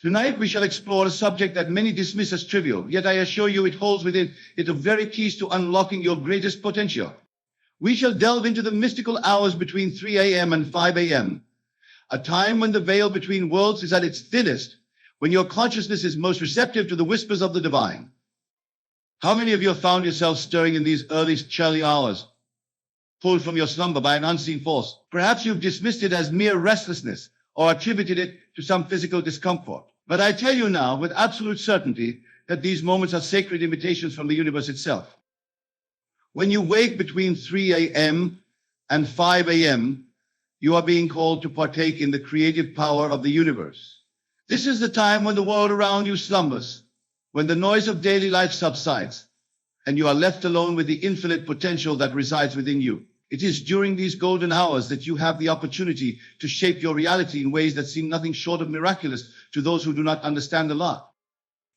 Tonight we shall explore a subject that many dismiss as trivial, yet I assure you it holds within it the very keys to unlocking your greatest potential. We shall delve into the mystical hours between 3 a.m. and 5 a.m., a time when the veil between worlds is at its thinnest, when your consciousness is most receptive to the whispers of the divine. How many of you have found yourself stirring in these early, chilly hours, pulled from your slumber by an unseen force? Perhaps you've dismissed it as mere restlessness or attributed it to some physical discomfort. But I tell you now with absolute certainty that these moments are sacred invitations from the universe itself. When you wake between 3 a.m. and 5 a.m., you are being called to partake in the creative power of the universe. This is the time when the world around you slumbers, when the noise of daily life subsides, and you are left alone with the infinite potential that resides within you. It is during these golden hours that you have the opportunity to shape your reality in ways that seem nothing short of miraculous to those who do not understand the law.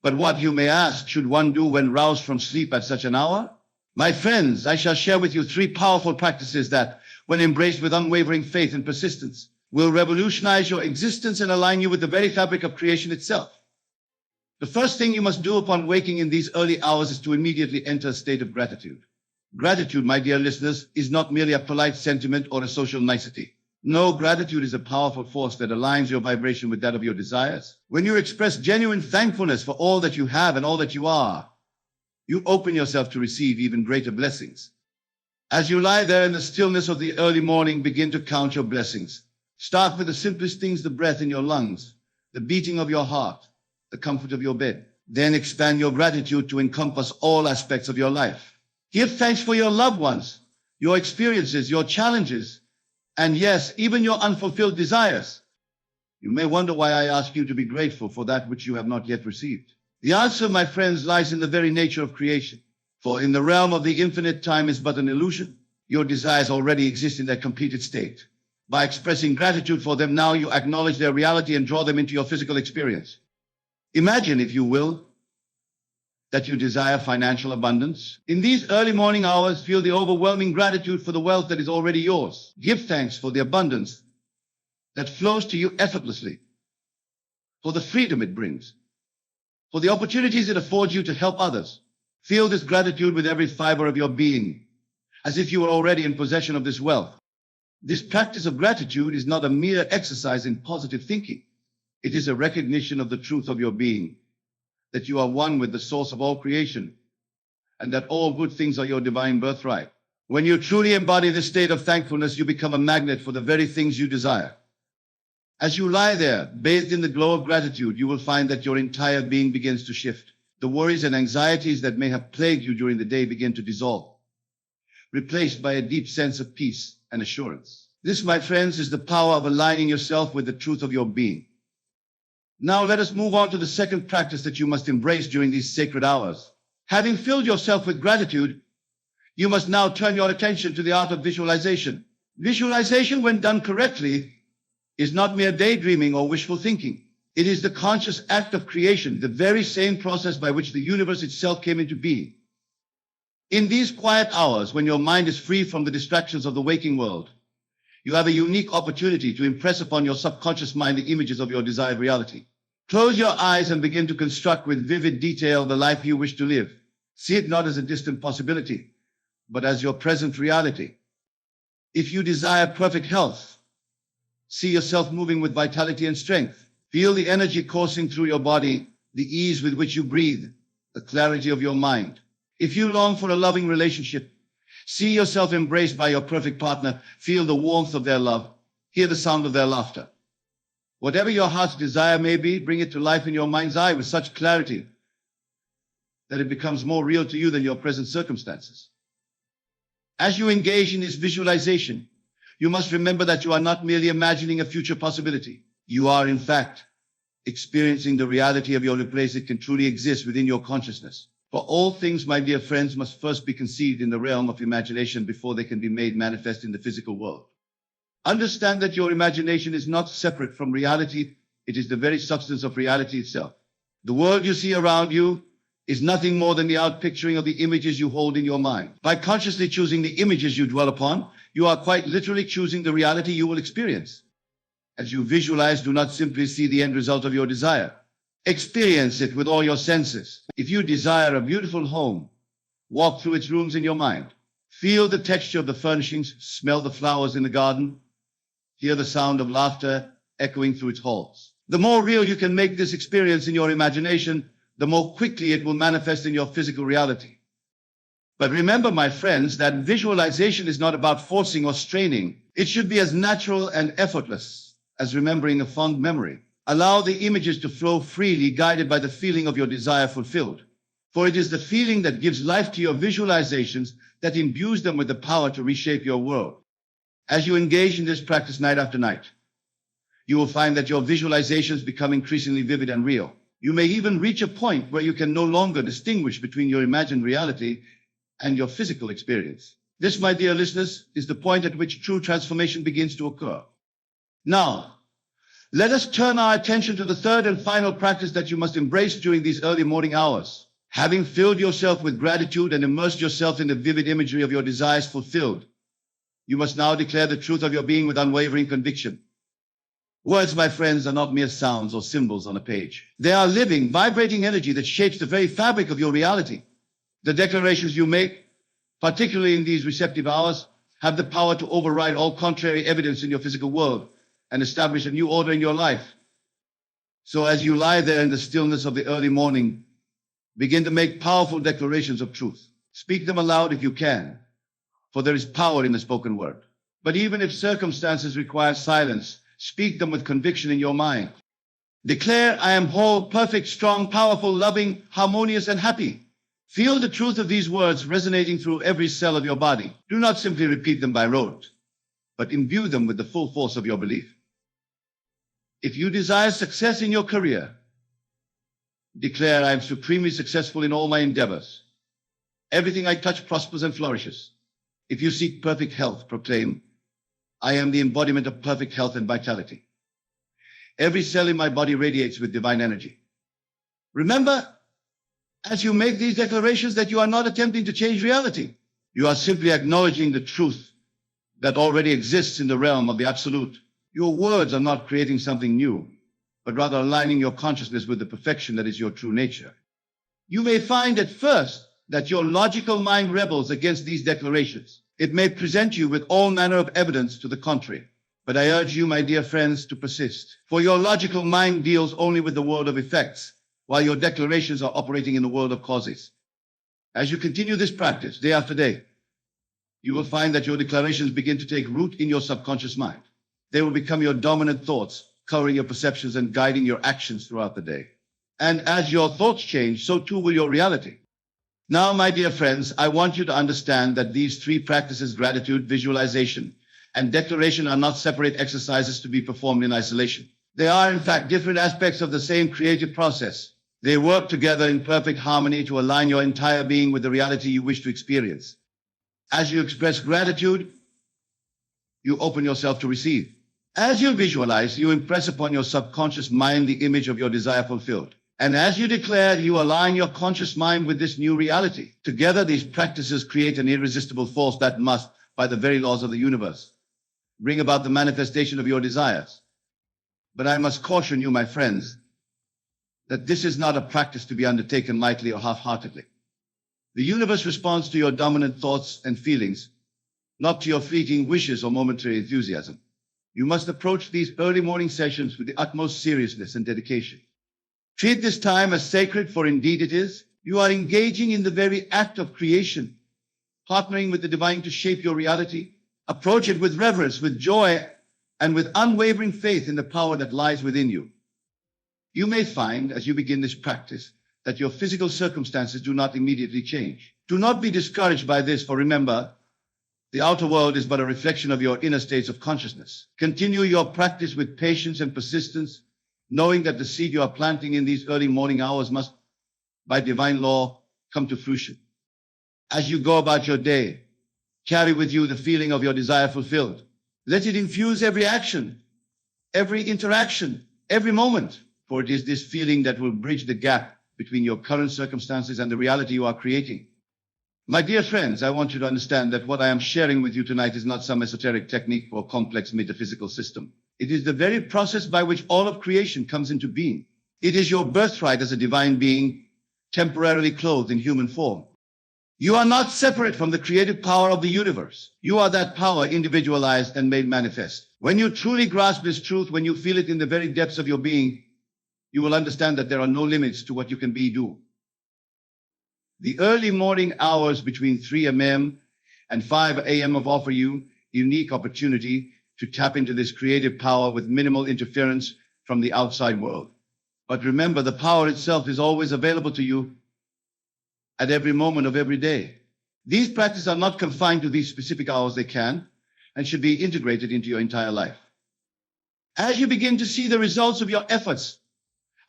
But what, you may ask, should one do when roused from sleep at such an hour? My friends, I shall share with you 3 powerful practices that, when embraced with unwavering faith and persistence, will revolutionize your existence and align you with the very fabric of creation itself. The first thing you must do upon waking in these early hours is to immediately enter a state of gratitude. Gratitude, my dear listeners, is not merely a polite sentiment or a social nicety. No, gratitude is a powerful force that aligns your vibration with that of your desires. When you express genuine thankfulness for all that you have and all that you are, you open yourself to receive even greater blessings. As you lie there in the stillness of the early morning, begin to count your blessings. Start with the simplest things: the breath in your lungs, the beating of your heart, the comfort of your bed. Then expand your gratitude to encompass all aspects of your life. Give thanks for your loved ones, your experiences, your challenges, and yes, even your unfulfilled desires. You may wonder why I ask you to be grateful for that which you have not yet received. The answer, my friends, lies in the very nature of creation. For in the realm of the infinite, time is but an illusion. Your desires already exist in their completed state. By expressing gratitude for them now, you acknowledge their reality and draw them into your physical experience. Imagine, if you will, that you desire financial abundance. In these early morning hours, feel the overwhelming gratitude for the wealth that is already yours. Give thanks for the abundance that flows to you effortlessly, for the freedom it brings, for the opportunities it affords you to help others. Feel this gratitude with every fiber of your being, as if you were already in possession of this wealth. This practice of gratitude is not a mere exercise in positive thinking. It is a recognition of the truth of your being, that you are one with the source of all creation, and that all good things are your divine birthright. When you truly embody this state of thankfulness, you become a magnet for the very things you desire. As you lie there, bathed in the glow of gratitude, you will find that your entire being begins to shift. The worries and anxieties that may have plagued you during the day begin to dissolve, replaced by a deep sense of peace and assurance. This, my friends, is the power of aligning yourself with the truth of your being. Now let us move on to the second practice that you must embrace during these sacred hours. Having filled yourself with gratitude, you must now turn your attention to the art of visualization. Visualization, when done correctly, is not mere daydreaming or wishful thinking. It is the conscious act of creation, the very same process by which the universe itself came into being. In these quiet hours, when your mind is free from the distractions of the waking world, you have a unique opportunity to impress upon your subconscious mind the images of your desired reality. Close your eyes and begin to construct with vivid detail the life you wish to live. See it not as a distant possibility, but as your present reality. If you desire perfect health, see yourself moving with vitality and strength. Feel the energy coursing through your body, the ease with which you breathe, the clarity of your mind. If you long for a loving relationship, see yourself embraced by your perfect partner. Feel the warmth of their love. Hear the sound of their laughter. Whatever your heart's desire may be, bring it to life in your mind's eye with such clarity that it becomes more real to you than your present circumstances. As you engage in this visualization, you must remember that you are not merely imagining a future possibility. You are, in fact, experiencing the reality of your place. It can truly exist within your consciousness. For all things, my dear friends, must first be conceived in the realm of imagination before they can be made manifest in the physical world. Understand that your imagination is not separate from reality. It is the very substance of reality itself. The world you see around you is nothing more than the outpicturing of the images you hold in your mind. By consciously choosing the images you dwell upon, you are quite literally choosing the reality you will experience. As you visualize, do not simply see the end result of your desire. Experience it with all your senses. If you desire a beautiful home, walk through its rooms in your mind. Feel the texture of the furnishings, smell the flowers in the garden, hear the sound of laughter echoing through its halls. The more real you can make this experience in your imagination, the more quickly it will manifest in your physical reality. But remember, my friends, that visualization is not about forcing or straining. It should be as natural and effortless as remembering a fond memory. Allow the images to flow freely, guided by the feeling of your desire fulfilled. For it is the feeling that gives life to your visualizations, that imbues them with the power to reshape your world. As you engage in this practice night after night, you will find that your visualizations become increasingly vivid and real. You may even reach a point where you can no longer distinguish between your imagined reality and your physical experience. This, my dear listeners, is the point at which true transformation begins to occur. Now, let us turn our attention to the third and final practice that you must embrace during these early morning hours. Having filled yourself with gratitude and immersed yourself in the vivid imagery of your desires fulfilled, you must now declare the truth of your being with unwavering conviction. Words, my friends, are not mere sounds or symbols on a page. They are living, vibrating energy that shapes the very fabric of your reality. The declarations you make, particularly in these receptive hours, have the power to override all contrary evidence in your physical world and establish a new order in your life. So as you lie there in the stillness of the early morning, begin to make powerful declarations of truth. Speak them aloud if you can, for there is power in the spoken word. But even if circumstances require silence, speak them with conviction in your mind. Declare, I am whole, perfect, strong, powerful, loving, harmonious, and happy. Feel the truth of these words resonating through every cell of your body. Do not simply repeat them by rote, but imbue them with the full force of your belief. If you desire success in your career, declare, I am supremely successful in all my endeavors. Everything I touch prospers and flourishes. If you seek perfect health, proclaim, I am the embodiment of perfect health and vitality. Every cell in my body radiates with divine energy. Remember, as you make these declarations, that you are not attempting to change reality. You are simply acknowledging the truth that already exists in the realm of the absolute. Your words are not creating something new, but rather aligning your consciousness with the perfection that is your true nature. You may find at first that your logical mind rebels against these declarations. It may present you with all manner of evidence to the contrary. But I urge you, my dear friends, to persist. For your logical mind deals only with the world of effects, while your declarations are operating in the world of causes. As you continue this practice day after day, you will find that your declarations begin to take root in your subconscious mind. They will become your dominant thoughts, coloring your perceptions and guiding your actions throughout the day. And as your thoughts change, so too will your reality. Now, my dear friends, I want you to understand that these three practices, gratitude, visualization, and declaration, are not separate exercises to be performed in isolation. They are, in fact, different aspects of the same creative process. They work together in perfect harmony to align your entire being with the reality you wish to experience. As you express gratitude, you open yourself to receive. As you visualize, you impress upon your subconscious mind the image of your desire fulfilled. And as you declare, you align your conscious mind with this new reality. Together, these practices create an irresistible force that must, by the very laws of the universe, bring about the manifestation of your desires. But I must caution you, my friends, that this is not a practice to be undertaken lightly or half-heartedly. The universe responds to your dominant thoughts and feelings, not to your fleeting wishes or momentary enthusiasm. You must approach these early morning sessions with the utmost seriousness and dedication. Treat this time as sacred, for indeed it is. You are engaging in the very act of creation, partnering with the divine to shape your reality. Approach it with reverence, with joy, and with unwavering faith in the power that lies within you. You may find, as you begin this practice, that your physical circumstances do not immediately change. Do not be discouraged by this, for remember, the outer world is but a reflection of your inner states of consciousness. Continue your practice with patience and persistence, knowing that the seed you are planting in these early morning hours must, by divine law, come to fruition. As you go about your day, carry with you the feeling of your desire fulfilled. Let it infuse every action, every interaction, every moment, for it is this feeling that will bridge the gap between your current circumstances and the reality you are creating. My dear friends, I want you to understand that what I am sharing with you tonight is not some esoteric technique or complex metaphysical system. It is the very process by which all of creation comes into being. It is your birthright as a divine being, temporarily clothed in human form. You are not separate from the creative power of the universe. You are that power individualized and made manifest. When you truly grasp this truth, when you feel it in the very depths of your being, you will understand that there are no limits to what you can do. The early morning hours between 3 a.m. and 5 a.m. offer you a unique opportunity to tap into this creative power with minimal interference from the outside world. But remember, the power itself is always available to you at every moment of every day. These practices are not confined to these specific hours. They can and should be integrated into your entire life. As you begin to see the results of your efforts,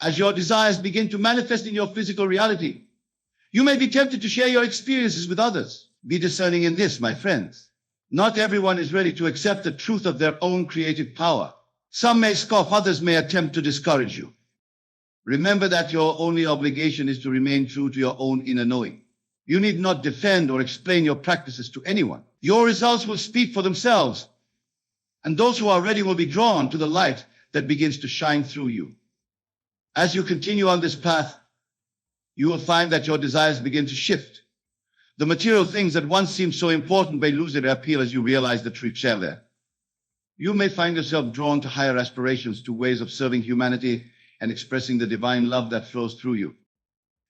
as your desires begin to manifest in your physical reality, you may be tempted to share your experiences with others. Be discerning in this, my friends. Not everyone is ready to accept the truth of their own creative power. Some may scoff, others may attempt to discourage you. Remember that your only obligation is to remain true to your own inner knowing. You need not defend or explain your practices to anyone. Your results will speak for themselves, and those who are ready will be drawn to the light that begins to shine through you. As you continue on this path, you will find that your desires begin to shift. The material things that once seemed so important may lose their appeal as you realize the truth share there. You may find yourself drawn to higher aspirations, to ways of serving humanity and expressing the divine love that flows through you.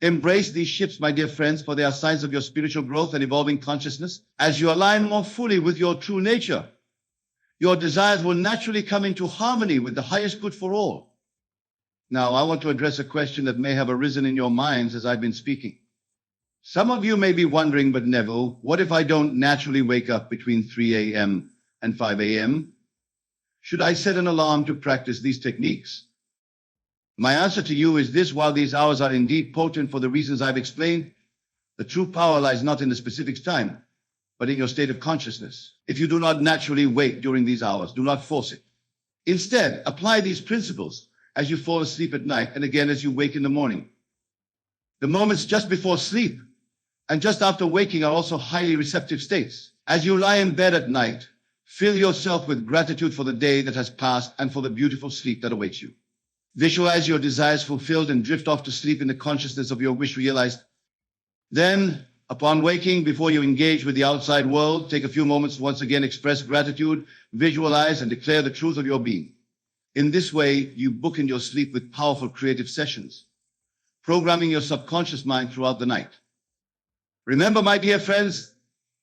Embrace these shifts, my dear friends, for they are signs of your spiritual growth and evolving consciousness. As you align more fully with your true nature, your desires will naturally come into harmony with the highest good for all. Now, I want to address a question that may have arisen in your minds as I've been speaking. Some of you may be wondering, but Neville, what if I don't naturally wake up between 3 a.m. and 5 a.m.? Should I set an alarm to practice these techniques? My answer to you is this: while these hours are indeed potent for the reasons I've explained, the true power lies not in the specific time, but in your state of consciousness. If you do not naturally wake during these hours, do not force it. Instead, apply these principles as you fall asleep at night and again as you wake in the morning. The moments just before sleep and just after waking are also highly receptive states. As you lie in bed at night, fill yourself with gratitude for the day that has passed and for the beautiful sleep that awaits you. Visualize your desires fulfilled and drift off to sleep in the consciousness of your wish realized. Then, upon waking, before you engage with the outside world, take a few moments to once again express gratitude, visualize, and declare the truth of your being. In this way, you bookend your sleep with powerful creative sessions, programming your subconscious mind throughout the night. Remember, my dear friends,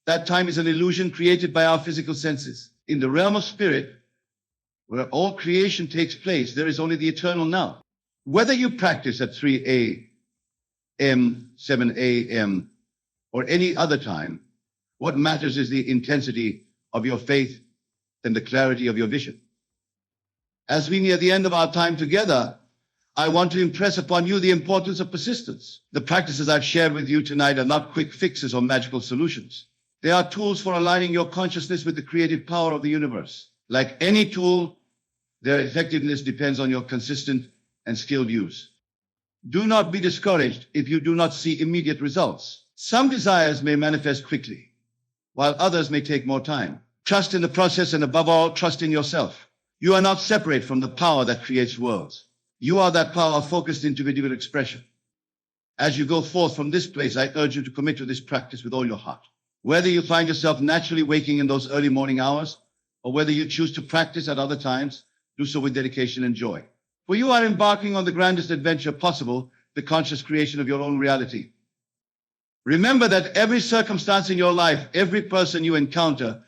that time is an illusion created by our physical senses. In the realm of spirit, where all creation takes place, there is only the eternal now. Whether you practice at 3 a.m., 7 a.m., or any other time, what matters is the intensity of your faith and the clarity of your vision. As we near the end of our time together, I want to impress upon you the importance of persistence. The practices I've shared with you tonight are not quick fixes or magical solutions. They are tools for aligning your consciousness with the creative power of the universe. Like any tool, their effectiveness depends on your consistent and skilled use. Do not be discouraged if you do not see immediate results. Some desires may manifest quickly, while others may take more time. Trust in the process, and above all, trust in yourself. You are not separate from the power that creates worlds. You are that power focused into individual expression. As you go forth from this place, I urge you to commit to this practice with all your heart. Whether you find yourself naturally waking in those early morning hours, or whether you choose to practice at other times, do so with dedication and joy. For you are embarking on the grandest adventure possible, the conscious creation of your own reality. Remember that every circumstance in your life, every person you encounter,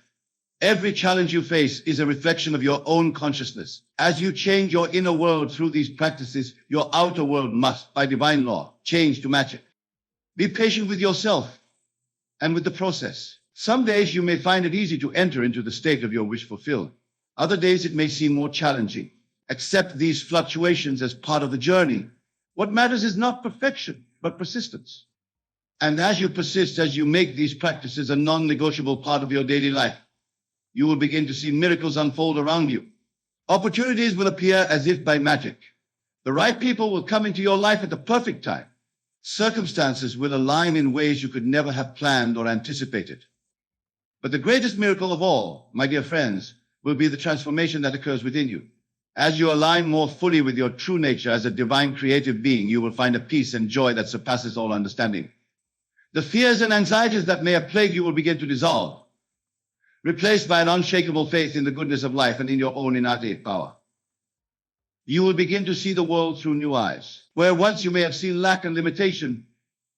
every challenge you face is a reflection of your own consciousness. As you change your inner world through these practices, your outer world must, by divine law, change to match it. Be patient with yourself and with the process. Some days you may find it easy to enter into the state of your wish fulfilled. Other days it may seem more challenging. Accept these fluctuations as part of the journey. What matters is not perfection, but persistence. And as you persist, as you make these practices a non-negotiable part of your daily life, you will begin to see miracles unfold around you. Opportunities will appear as if by magic. The right people will come into your life at the perfect time. Circumstances will align in ways you could never have planned or anticipated. But the greatest miracle of all, my dear friends, will be the transformation that occurs within you. As you align more fully with your true nature as a divine creative being, you will find a peace and joy that surpasses all understanding. The fears and anxieties that may have plagued you will begin to dissolve, replaced by an unshakable faith in the goodness of life and in your own innate power. You will begin to see the world through new eyes. Where once you may have seen lack and limitation,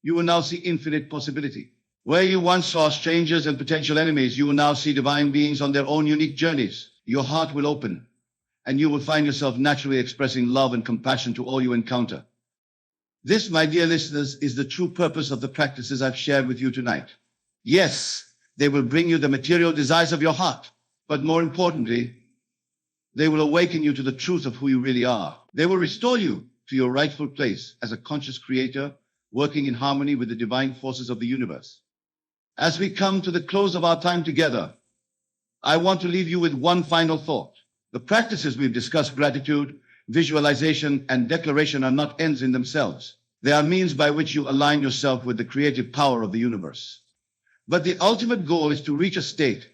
you will now see infinite possibility. Where you once saw strangers and potential enemies, you will now see divine beings on their own unique journeys. Your heart will open, and you will find yourself naturally expressing love and compassion to all you encounter. This, my dear listeners, is the true purpose of the practices I've shared with you tonight. Yes, they will bring you the material desires of your heart, but more importantly, they will awaken you to the truth of who you really are. They will restore you to your rightful place as a conscious creator, working in harmony with the divine forces of the universe. As we come to the close of our time together, I want to leave you with one final thought. The practices we've discussed, gratitude, visualization, and declaration, are not ends in themselves. They are means by which you align yourself with the creative power of the universe. But the ultimate goal is to reach a state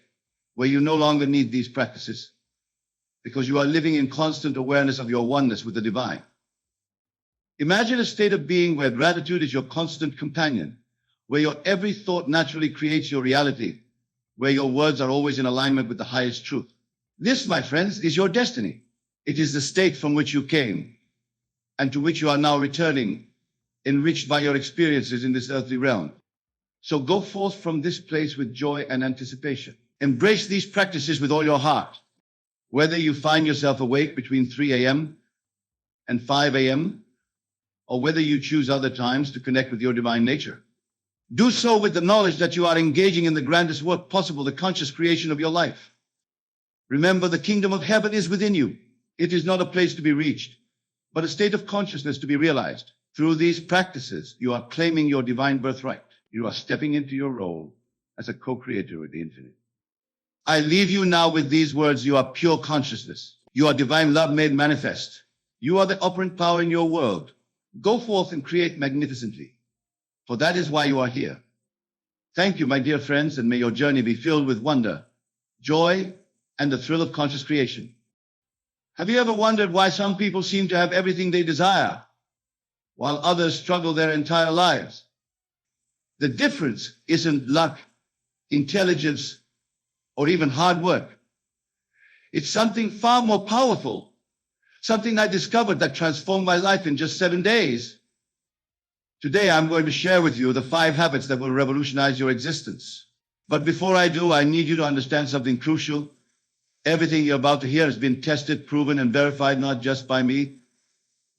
where you no longer need these practices, because you are living in constant awareness of your oneness with the divine. Imagine a state of being where gratitude is your constant companion, where your every thought naturally creates your reality, where your words are always in alignment with the highest truth. This, my friends, is your destiny. It is the state from which you came and to which you are now returning, enriched by your experiences in this earthly realm. So go forth from this place with joy and anticipation. Embrace these practices with all your heart. Whether you find yourself awake between 3 a.m. and 5 a.m., or whether you choose other times to connect with your divine nature, do so with the knowledge that you are engaging in the grandest work possible, the conscious creation of your life. Remember, the kingdom of heaven is within you. It is not a place to be reached, but a state of consciousness to be realized. Through these practices, you are claiming your divine birthright. You are stepping into your role as a co-creator with the infinite. I leave you now with these words. You are pure consciousness. You are divine love made manifest. You are the operant power in your world. Go forth and create magnificently, for that is why you are here. Thank you, my dear friends, and may your journey be filled with wonder, joy, and the thrill of conscious creation. Have you ever wondered why some people seem to have everything they desire, while others struggle their entire lives? The difference isn't luck, intelligence, or even hard work. It's something far more powerful, something I discovered that transformed my life in just 7 days. Today, I'm going to share with you the 5 habits that will revolutionize your existence. But before I do, I need you to understand something crucial. Everything you're about to hear has been tested, proven, and verified not just by me,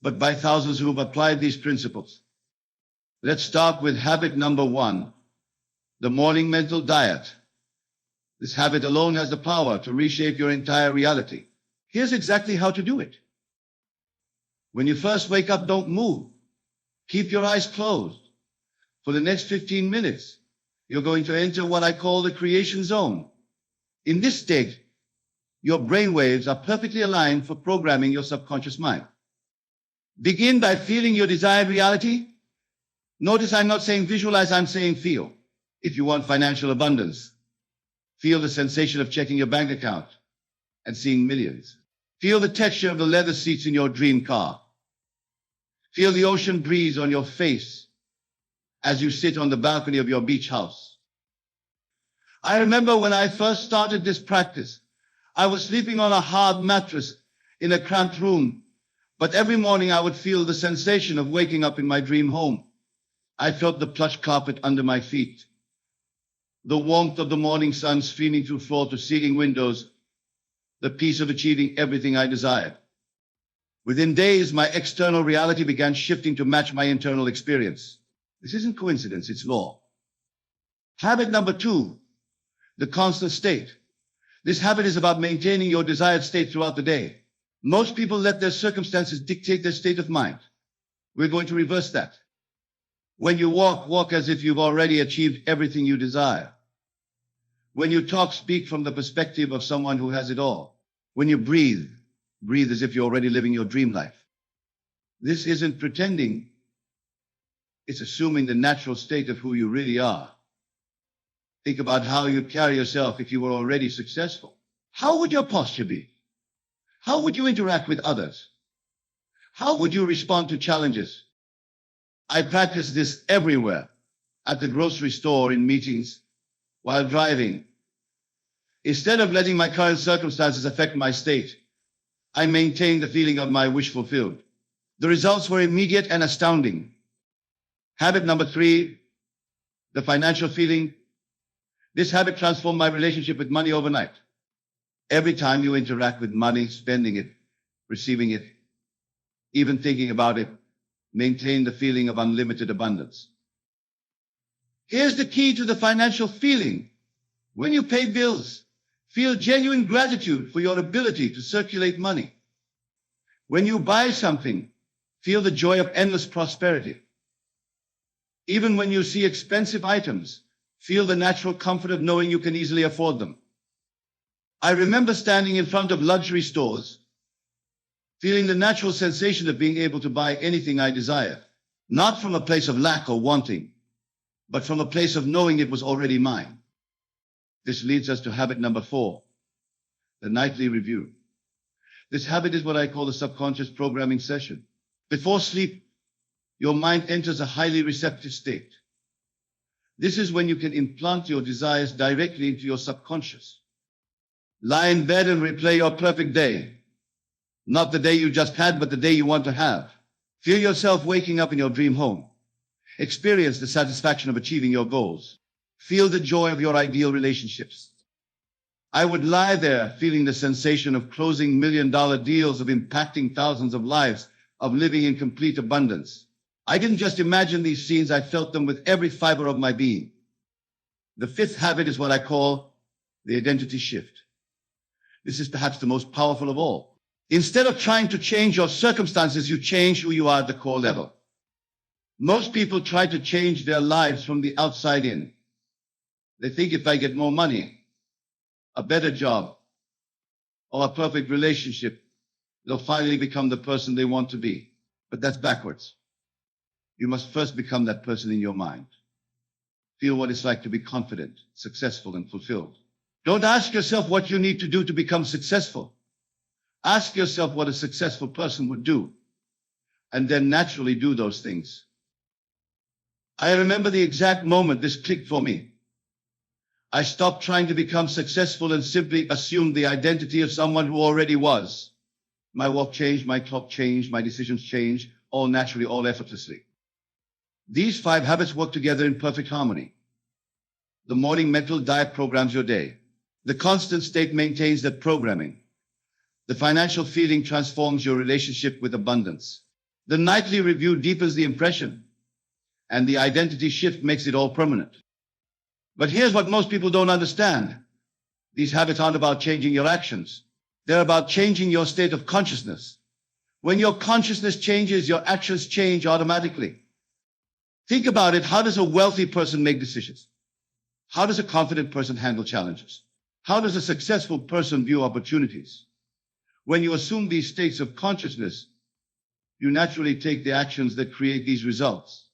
but by thousands who have applied these principles. Let's start with habit number 1, the morning mental diet. This habit alone has the power to reshape your entire reality. Here's exactly how to do it. When you first wake up, don't move. Keep your eyes closed. For the next 15 minutes, you're going to enter what I call the creation zone. In this state, your brain waves are perfectly aligned for programming your subconscious mind. Begin by feeling your desired reality. Notice I'm not saying visualize, I'm saying feel. If you want financial abundance, feel the sensation of checking your bank account and seeing millions. Feel the texture of the leather seats in your dream car. Feel the ocean breeze on your face as you sit on the balcony of your beach house. I remember when I first started this practice, I was sleeping on a hard mattress in a cramped room, but every morning I would feel the sensation of waking up in my dream home. I felt the plush carpet under my feet, the warmth of the morning sun streaming through floor to ceiling windows, the peace of achieving everything I desired. Within days, my external reality began shifting to match my internal experience. This isn't coincidence, it's law. Habit number 2, the constant state. This habit is about maintaining your desired state throughout the day. Most people let their circumstances dictate their state of mind. We're going to reverse that. When you walk, walk as if you've already achieved everything you desire. When you talk, speak from the perspective of someone who has it all. When you breathe, breathe as if you're already living your dream life. This isn't pretending. It's assuming the natural state of who you really are. Think about how you'd carry yourself if you were already successful. How would your posture be? How would you interact with others? How would you respond to challenges? I practice this everywhere, at the grocery store, in meetings, while driving. Instead of letting my current circumstances affect my state, I maintained the feeling of my wish fulfilled. The results were immediate and astounding. Habit number 3, the financial feeling. This habit transformed my relationship with money overnight. Every time you interact with money, spending it, receiving it, even thinking about it, maintain the feeling of unlimited abundance. Here's the key to the financial feeling. When you pay bills, feel genuine gratitude for your ability to circulate money. When you buy something, feel the joy of endless prosperity. Even when you see expensive items, feel the natural comfort of knowing you can easily afford them. I remember standing in front of luxury stores, feeling the natural sensation of being able to buy anything I desire, not from a place of lack or wanting, but from a place of knowing it was already mine. This leads us to habit number 4, the nightly review. This habit is what I call the subconscious programming session. Before sleep, your mind enters a highly receptive state. This is when you can implant your desires directly into your subconscious. Lie in bed and replay your perfect day. Not the day you just had, but the day you want to have. Feel yourself waking up in your dream home. Experience the satisfaction of achieving your goals. Feel the joy of your ideal relationships. I would lie there feeling the sensation of closing million-dollar deals, of impacting thousands of lives, of living in complete abundance. I didn't just imagine these scenes, I felt them with every fiber of my being. The 5th habit is what I call the identity shift. This is perhaps the most powerful of all. Instead of trying to change your circumstances, you change who you are at the core level. Most people try to change their lives from the outside in. They think, if I get more money, a better job, or a perfect relationship, they'll finally become the person they want to be. But that's backwards. You must first become that person in your mind. Feel what it's like to be confident, successful, and fulfilled. Don't ask yourself what you need to do to become successful. Ask yourself what a successful person would do, and then naturally do those things. I remember the exact moment this clicked for me. I stopped trying to become successful and simply assumed the identity of someone who already was. My walk changed, my talk changed, my decisions changed, all naturally, all effortlessly. These 5 habits work together in perfect harmony. The morning mental diet programs your day. The constant state maintains that programming. The financial feeling transforms your relationship with abundance. The nightly review deepens the impression, and the identity shift makes it all permanent. But here's what most people don't understand. These habits aren't about changing your actions. They're about changing your state of consciousness. When your consciousness changes, your actions change automatically. Think about it. How does a wealthy person make decisions? How does a confident person handle challenges? How does a successful person view opportunities? When you assume these states of consciousness, you naturally take the actions that create these results.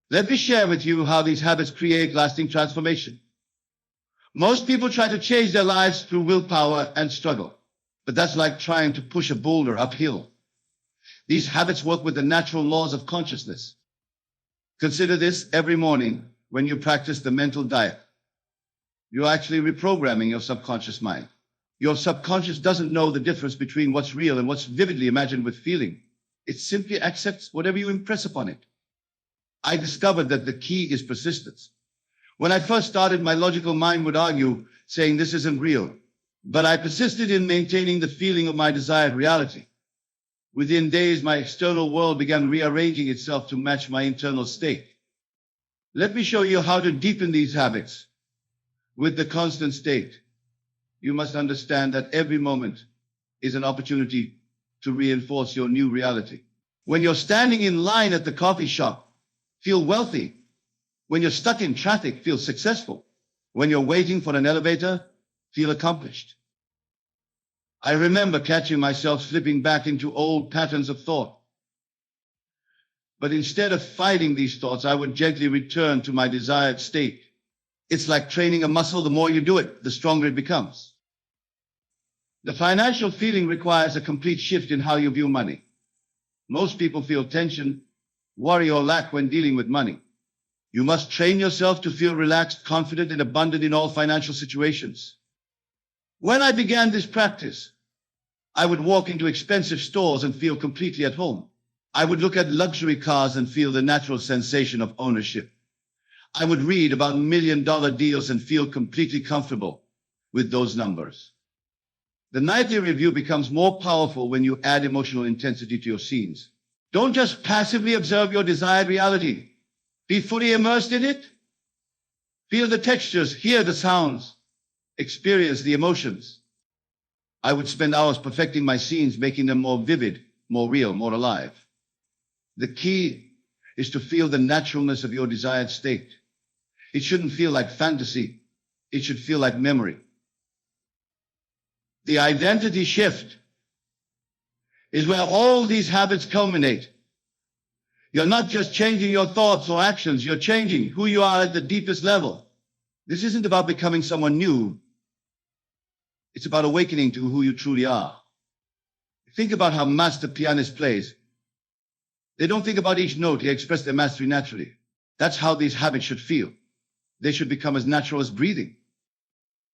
Let me share with you how these habits create lasting transformation. Most people try to change their lives through willpower and struggle, but that's like trying to push a boulder uphill. These habits work with the natural laws of consciousness. Consider this: every morning when you practice the mental diet, you're actually reprogramming your subconscious mind. Your subconscious doesn't know the difference between what's real and what's vividly imagined with feeling. It simply accepts whatever you impress upon it. I discovered that the key is persistence. When I first started, my logical mind would argue, saying this isn't real. But I persisted in maintaining the feeling of my desired reality. Within days, my external world began rearranging itself to match my internal state. Let me show you how to deepen these habits. With the constant state, you must understand that every moment is an opportunity to reinforce your new reality. When you're standing in line at the coffee shop, feel wealthy. When you're stuck in traffic, feel successful. When you're waiting for an elevator, feel accomplished. I remember catching myself slipping back into old patterns of thought. But instead of fighting these thoughts, I would gently return to my desired state. It's like training a muscle. The more you do it, the stronger it becomes. The financial feeling requires a complete shift in how you view money. Most people feel tension, worry, or lack when dealing with money. You must train yourself to feel relaxed, confident, and abundant in all financial situations. When I began this practice, I would walk into expensive stores and feel completely at home. I would look at luxury cars and feel the natural sensation of ownership. I would read about million-dollar deals and feel completely comfortable with those numbers. The nightly review becomes more powerful when you add emotional intensity to your scenes. Don't just passively observe your desired reality. Be fully immersed in it. Feel the textures, hear the sounds, experience the emotions. I would spend hours perfecting my scenes, making them more vivid, more real, more alive. The key is to feel the naturalness of your desired state. It shouldn't feel like fantasy. It should feel like memory. The identity shift is where all these habits culminate. You're not just changing your thoughts or actions, you're changing who you are at the deepest level. This isn't about becoming someone new. It's about awakening to who you truly are. Think about how master pianist plays. They don't think about each note, they express their mastery naturally. That's how these habits should feel. They should become as natural as breathing.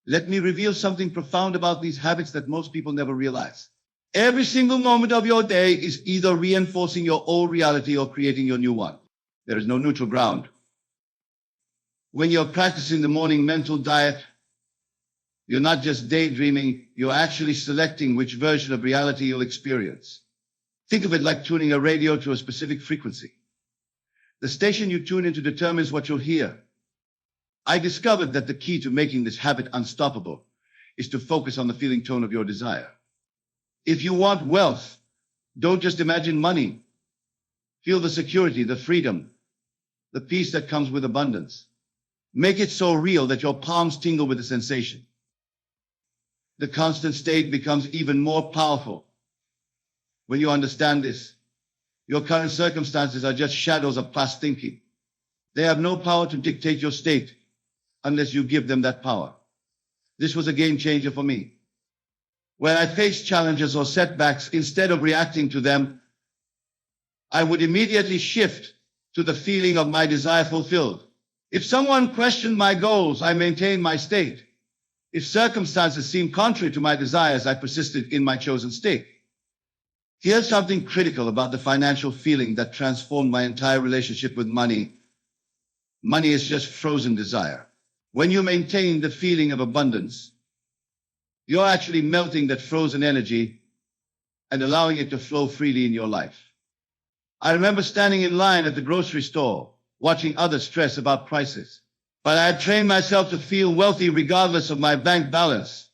Let me reveal something profound about these habits that most people never realize. Every single moment of your day is either reinforcing your old reality or creating your new one. There is no neutral ground. When you're practicing the morning mental diet, you're not just daydreaming, you're actually selecting which version of reality you'll experience. Think of it like tuning a radio to a specific frequency. The station you tune into determines what you'll hear. I discovered that the key to making this habit unstoppable is to focus on the feeling tone of your desire. If you want wealth, don't just imagine money. Feel the security, the freedom, the peace that comes with abundance. Make it so real that your palms tingle with the sensation. The constant state becomes even more powerful when you understand this. Your current circumstances are just shadows of past thinking. They have no power to dictate your state unless you give them that power. This was a game changer for me. When I faced challenges or setbacks, instead of reacting to them, I would immediately shift to the feeling of my desire fulfilled. If someone questioned my goals, I maintained my state. If circumstances seemed contrary to my desires, I persisted in my chosen state. Here's something critical about the financial feeling that transformed my entire relationship with money. Money is just frozen desire. When you maintain the feeling of abundance, you're actually melting that frozen energy and allowing it to flow freely in your life. I remember standing in line at the grocery store, watching others stress about prices. But I had trained myself to feel wealthy regardless of my bank balance.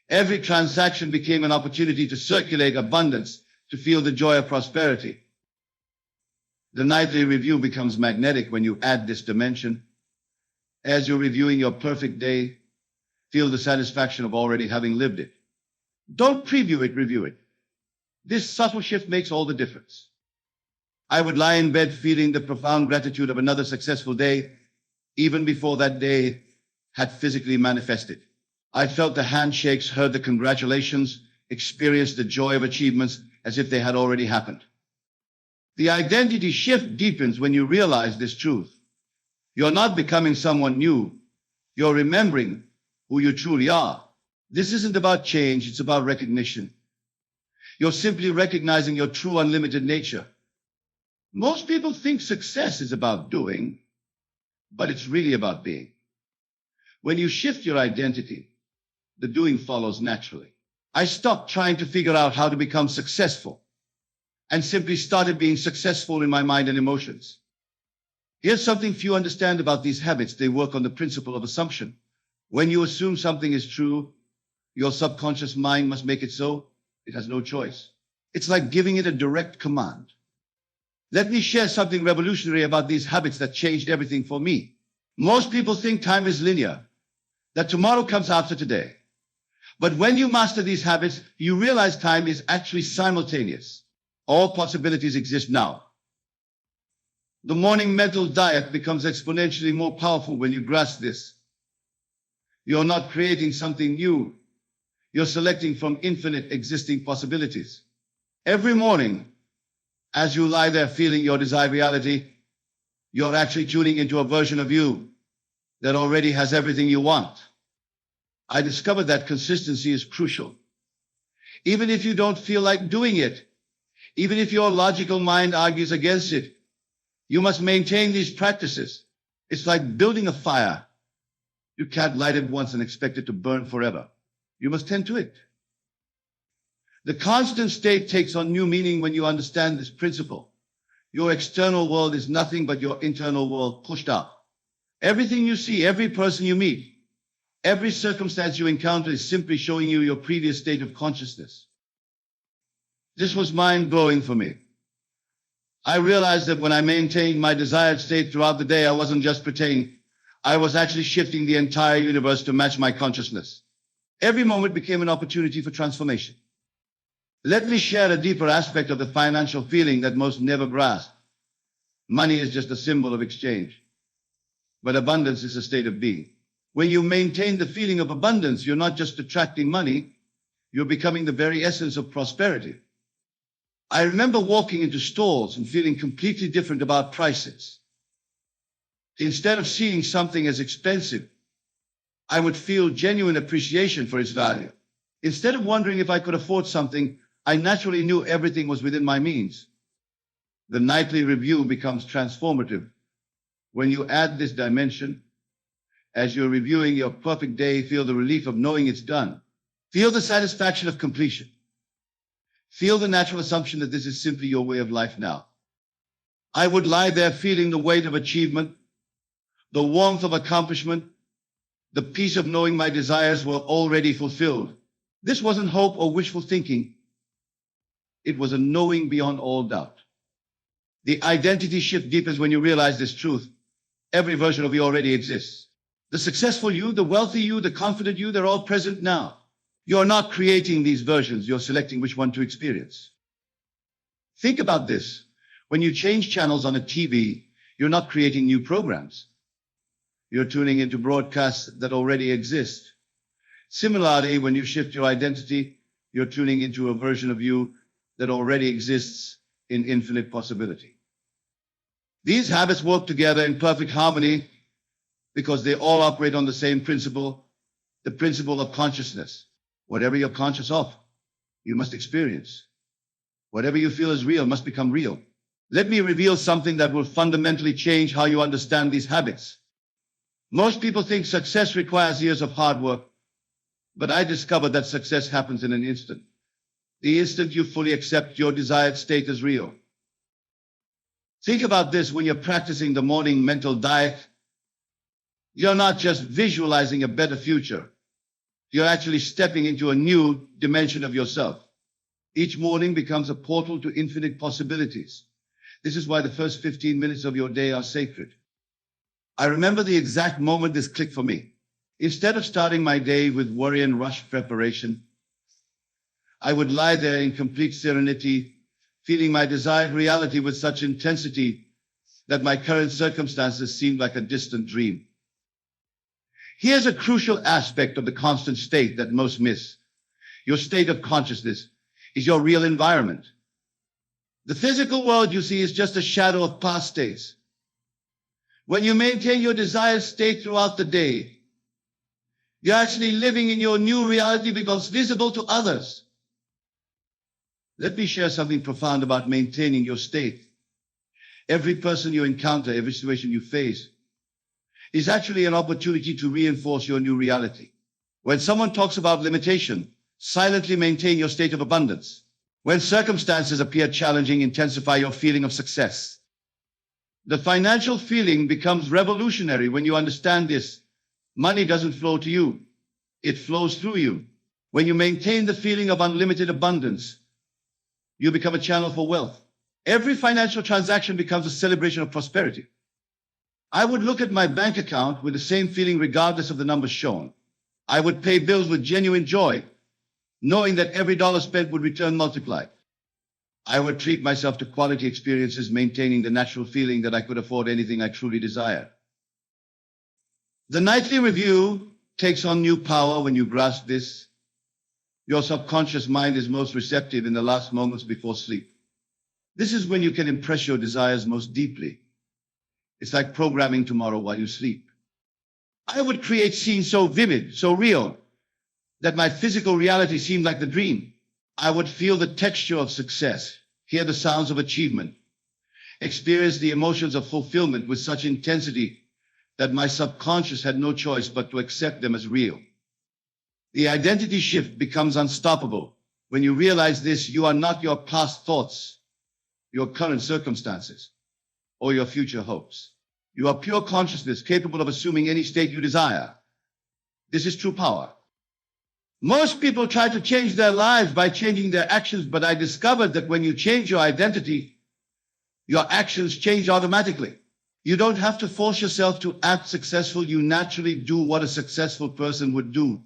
Every transaction became an opportunity to circulate abundance, to feel the joy of prosperity. The nightly review becomes magnetic when you add this dimension. As you're reviewing your perfect day, feel the satisfaction of already having lived it. Don't preview it, review it. This subtle shift makes all the difference. I would lie in bed feeling the profound gratitude of another successful day, even before that day had physically manifested. I felt the handshakes, heard the congratulations, experienced the joy of achievements as if they had already happened. The identity shift deepens when you realize this truth. You're not becoming someone new. You're remembering who you truly are. This isn't about change, it's about recognition. You're simply recognizing your true unlimited nature. Most people think success is about doing, but it's really about being. When you shift your identity, the doing follows naturally. I stopped trying to figure out how to become successful and simply started being successful in my mind and emotions. Here's something few understand about these habits. They work on the principle of assumption. When you assume something is true, your subconscious mind must make it so. It has no choice. It's like giving it a direct command. Let me share something revolutionary about these habits that changed everything for me. Most people think time is linear, that tomorrow comes after today. But when you master these habits, you realize time is actually simultaneous. All possibilities exist now. The morning mental diet becomes exponentially more powerful when you grasp this. You're not creating something new. You're selecting from infinite existing possibilities. Every morning, as you lie there feeling your desired reality, you're actually tuning into a version of you that already has everything you want. I discovered that consistency is crucial. Even if you don't feel like doing it, even if your logical mind argues against it, you must maintain these practices. It's like building a fire. You can't light it once and expect it to burn forever. You must tend to it. The constant state takes on new meaning when you understand this principle. Your external world is nothing but your internal world pushed up. Everything you see, every person you meet, every circumstance you encounter is simply showing you your previous state of consciousness. This was mind-blowing for me. I realized that when I maintained my desired state throughout the day, I wasn't just pretending. I was actually shifting the entire universe to match my consciousness. Every moment became an opportunity for transformation. Let me share a deeper aspect of the financial feeling that most never grasp. Money is just a symbol of exchange, but abundance is a state of being. When you maintain the feeling of abundance, you're not just attracting money, you're becoming the very essence of prosperity. I remember walking into stores and feeling completely different about prices. Instead of seeing something as expensive, I would feel genuine appreciation for its value. Instead of wondering if I could afford something, I naturally knew everything was within my means. The nightly review becomes transformative. When you add this dimension, as you're reviewing your perfect day, feel the relief of knowing it's done. Feel the satisfaction of completion. Feel the natural assumption that this is simply your way of life now. I would lie there feeling the weight of achievement, the warmth of accomplishment, the peace of knowing my desires were already fulfilled. This wasn't hope or wishful thinking. It was a knowing beyond all doubt. The identity shift deepens when you realize this truth. Every version of you already exists. The successful you, the wealthy you, the confident you, they're all present now. You're not creating these versions, you're selecting which one to experience. Think about this. When you change channels on a TV, you're not creating new programs. You're tuning into broadcasts that already exist. Similarly, when you shift your identity, you're tuning into a version of you that already exists in infinite possibility. These habits work together in perfect harmony because they all operate on the same principle, the principle of consciousness. Whatever you're conscious of, you must experience. Whatever you feel is real must become real. Let me reveal something that will fundamentally change how you understand these habits. Most people think success requires years of hard work, but I discovered that success happens in an instant. The instant you fully accept your desired state as real. Think about this when you're practicing the morning mental diet. You're not just visualizing a better future. You're actually stepping into a new dimension of yourself. Each morning becomes a portal to infinite possibilities. This is why the first 15 minutes of your day are sacred. I remember the exact moment this clicked for me. Instead of starting my day with worry and rush preparation, I would lie there in complete serenity, feeling my desired reality with such intensity that my current circumstances seemed like a distant dream. Here's a crucial aspect of the constant state that most miss. Your state of consciousness is your real environment. The physical world you see is just a shadow of past states. When you maintain your desired state throughout the day, you're actually living in your new reality becomes visible to others. Let me share something profound about maintaining your state. Every person you encounter, every situation you face, is actually an opportunity to reinforce your new reality. When someone talks about limitation, silently maintain your state of abundance. When circumstances appear challenging, intensify your feeling of success. The financial feeling becomes revolutionary when you understand this. Money doesn't flow to you. It flows through you. When you maintain the feeling of unlimited abundance, you become a channel for wealth. Every financial transaction becomes a celebration of prosperity. I would look at my bank account with the same feeling regardless of the numbers shown. I would pay bills with genuine joy, knowing that every dollar spent would return multiplied. I would treat myself to quality experiences, maintaining the natural feeling that I could afford anything I truly desired. The nightly review takes on new power when you grasp this. Your subconscious mind is most receptive in the last moments before sleep. This is when you can impress your desires most deeply. It's like programming tomorrow while you sleep. I would create scenes so vivid, so real, that my physical reality seemed like the dream. I would feel the texture of success, hear the sounds of achievement, experience the emotions of fulfillment with such intensity that my subconscious had no choice but to accept them as real. The identity shift becomes unstoppable. When you realize this, you are not your past thoughts, your current circumstances, or your future hopes. You are pure consciousness capable of assuming any state you desire. This is true power. Most people try to change their lives by changing their actions, but I discovered that when you change your identity, your actions change automatically. You don't have to force yourself to act successful. You naturally do what a successful person would do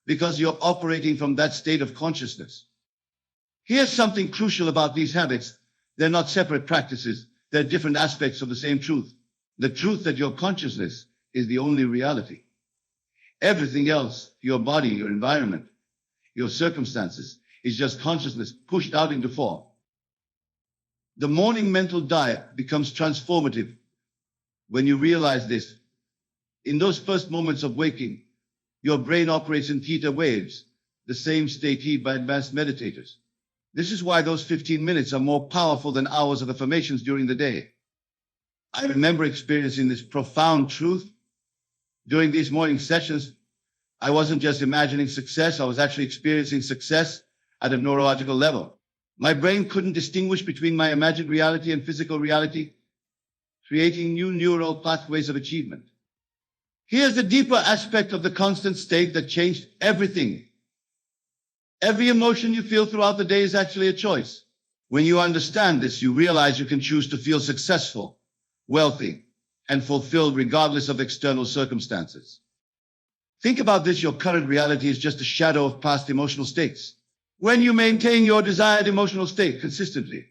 because you're operating from that state of consciousness. Here's something crucial about these habits. They're not separate practices. They're different aspects of the same truth. The truth that your consciousness is the only reality. Everything else, your body, your environment, your circumstances, is just consciousness pushed out into form. The morning mental diet becomes transformative when you realize this. In those first moments of waking, your brain operates in theta waves, the same state held by advanced meditators. This is why those 15 minutes are more powerful than hours of affirmations during the day. I remember experiencing this profound truth during these morning sessions. I wasn't just imagining success, I was actually experiencing success at a neurological level. My brain couldn't distinguish between my imagined reality and physical reality, creating new neural pathways of achievement. Here's the deeper aspect of the constant state that changed everything. Every emotion you feel throughout the day is actually a choice. When you understand this, you realize you can choose to feel successful, wealthy, and fulfilled regardless of external circumstances. Think about this. Your current reality is just a shadow of past emotional states. When you maintain your desired emotional state consistently,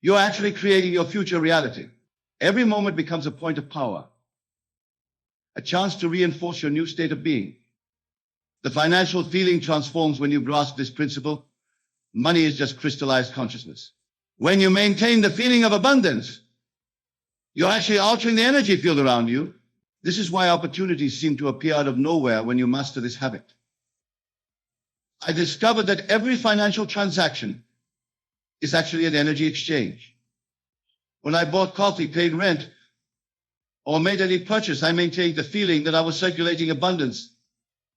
you're actually creating your future reality. Every moment becomes a point of power, a chance to reinforce your new state of being. The financial feeling transforms when you grasp this principle. Money is just crystallized consciousness. When you maintain the feeling of abundance, you're actually altering the energy field around you. This is why opportunities seem to appear out of nowhere when you master this habit. I discovered that every financial transaction is actually an energy exchange. When I bought coffee, paid rent, or made any purchase, I maintained the feeling that I was circulating abundance,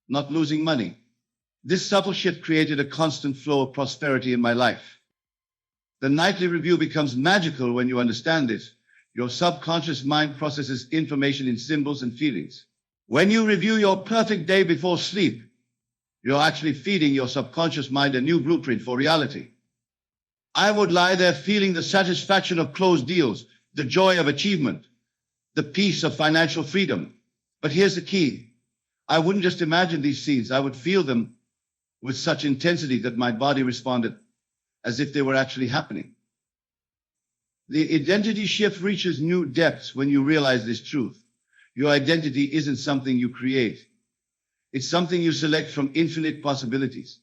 not losing money. This subtle shift created a constant flow of prosperity in my life. The nightly review becomes magical when you understand this. Your subconscious mind processes information in symbols and feelings. When you review your perfect day before sleep, you're actually feeding your subconscious mind a new blueprint for reality. I would lie there feeling the satisfaction of closed deals, the joy of achievement, the peace of financial freedom. But here's the key. I wouldn't just imagine these scenes. I would feel them with such intensity that my body responded as if they were actually happening. The identity shift reaches new depths when you realize this truth. Your identity isn't something you create. It's something you select from infinite possibilities.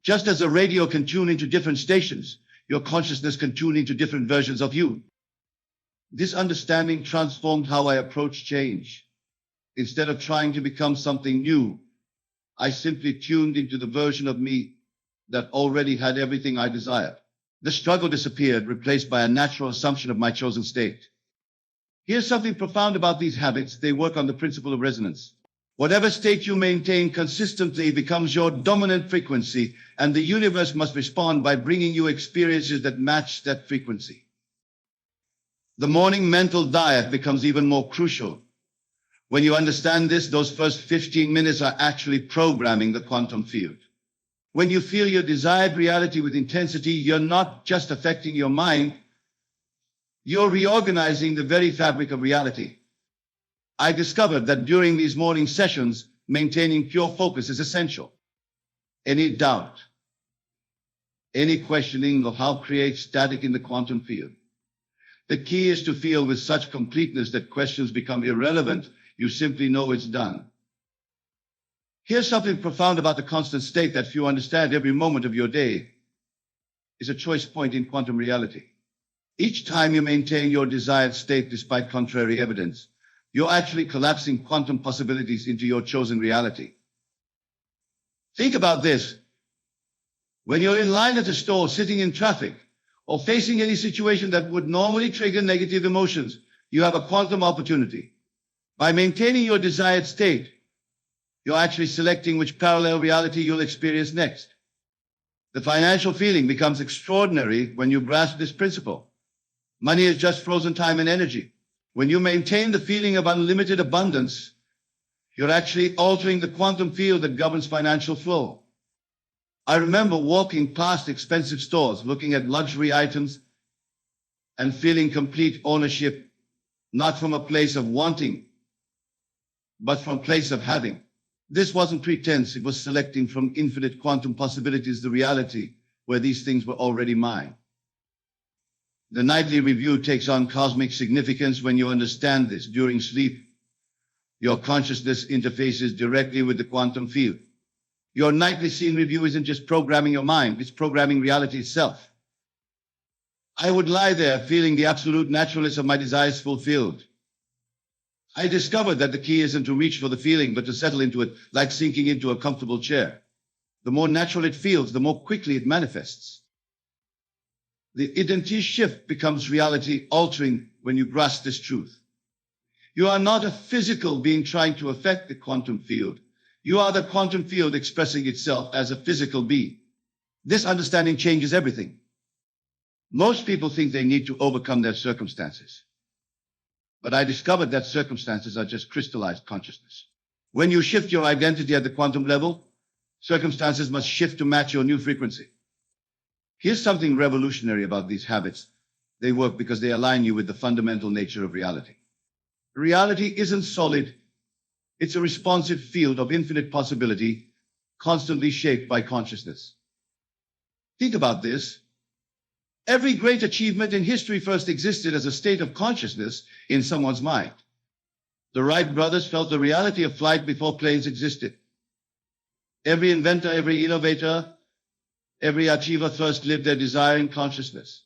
Just as a radio can tune into different stations, your consciousness can tune into different versions of you. This understanding transformed how I approach change. Instead of trying to become something new, I simply tuned into the version of me that already had everything I desired. The struggle disappeared, replaced by a natural assumption of my chosen state. Here's something profound about these habits. They work on the principle of resonance. Whatever state you maintain consistently becomes your dominant frequency, and the universe must respond by bringing you experiences that match that frequency. The morning mental diet becomes even more crucial. When you understand this, those first 15 minutes are actually programming the quantum field. When you feel your desired reality with intensity, you're not just affecting your mind, you're reorganizing the very fabric of reality. I discovered that during these morning sessions, maintaining pure focus is essential. Any doubt, any questioning of how create static in the quantum field. The key is to feel with such completeness that questions become irrelevant. You simply know it's done. Here's something profound about the constant state that few understand. Every moment of your day is a choice point in quantum reality. Each time you maintain your desired state despite contrary evidence, you're actually collapsing quantum possibilities into your chosen reality. Think about this. When you're in line at a store, sitting in traffic, or facing any situation that would normally trigger negative emotions, you have a quantum opportunity. By maintaining your desired state, you're actually selecting which parallel reality you'll experience next. The financial feeling becomes extraordinary when you grasp this principle. Money is just frozen time and energy. When you maintain the feeling of unlimited abundance, you're actually altering the quantum field that governs financial flow. I remember walking past expensive stores, looking at luxury items, and feeling complete ownership, not from a place of wanting, but from a place of having. This wasn't pretense, it was selecting from infinite quantum possibilities the reality where these things were already mine. The nightly review takes on cosmic significance when you understand this. During sleep, your consciousness interfaces directly with the quantum field. Your nightly scene review isn't just programming your mind, it's programming reality itself. I would lie there feeling the absolute naturalness of my desires fulfilled. I discovered that the key isn't to reach for the feeling, but to settle into it like sinking into a comfortable chair. The more natural it feels, the more quickly it manifests. The identity shift becomes reality altering when you grasp this truth. You are not a physical being trying to affect the quantum field. You are the quantum field expressing itself as a physical being. This understanding changes everything. Most people think they need to overcome their circumstances. But I discovered that circumstances are just crystallized consciousness. When you shift your identity at the quantum level, circumstances must shift to match your new frequency. Here's something revolutionary about these habits. They work because they align you with the fundamental nature of reality. Reality isn't solid. It's a responsive field of infinite possibility, constantly shaped by consciousness. Think about this. Every great achievement in history first existed as a state of consciousness in someone's mind. The Wright brothers felt the reality of flight before planes existed. Every inventor, every innovator, every achiever first lived their desire in consciousness.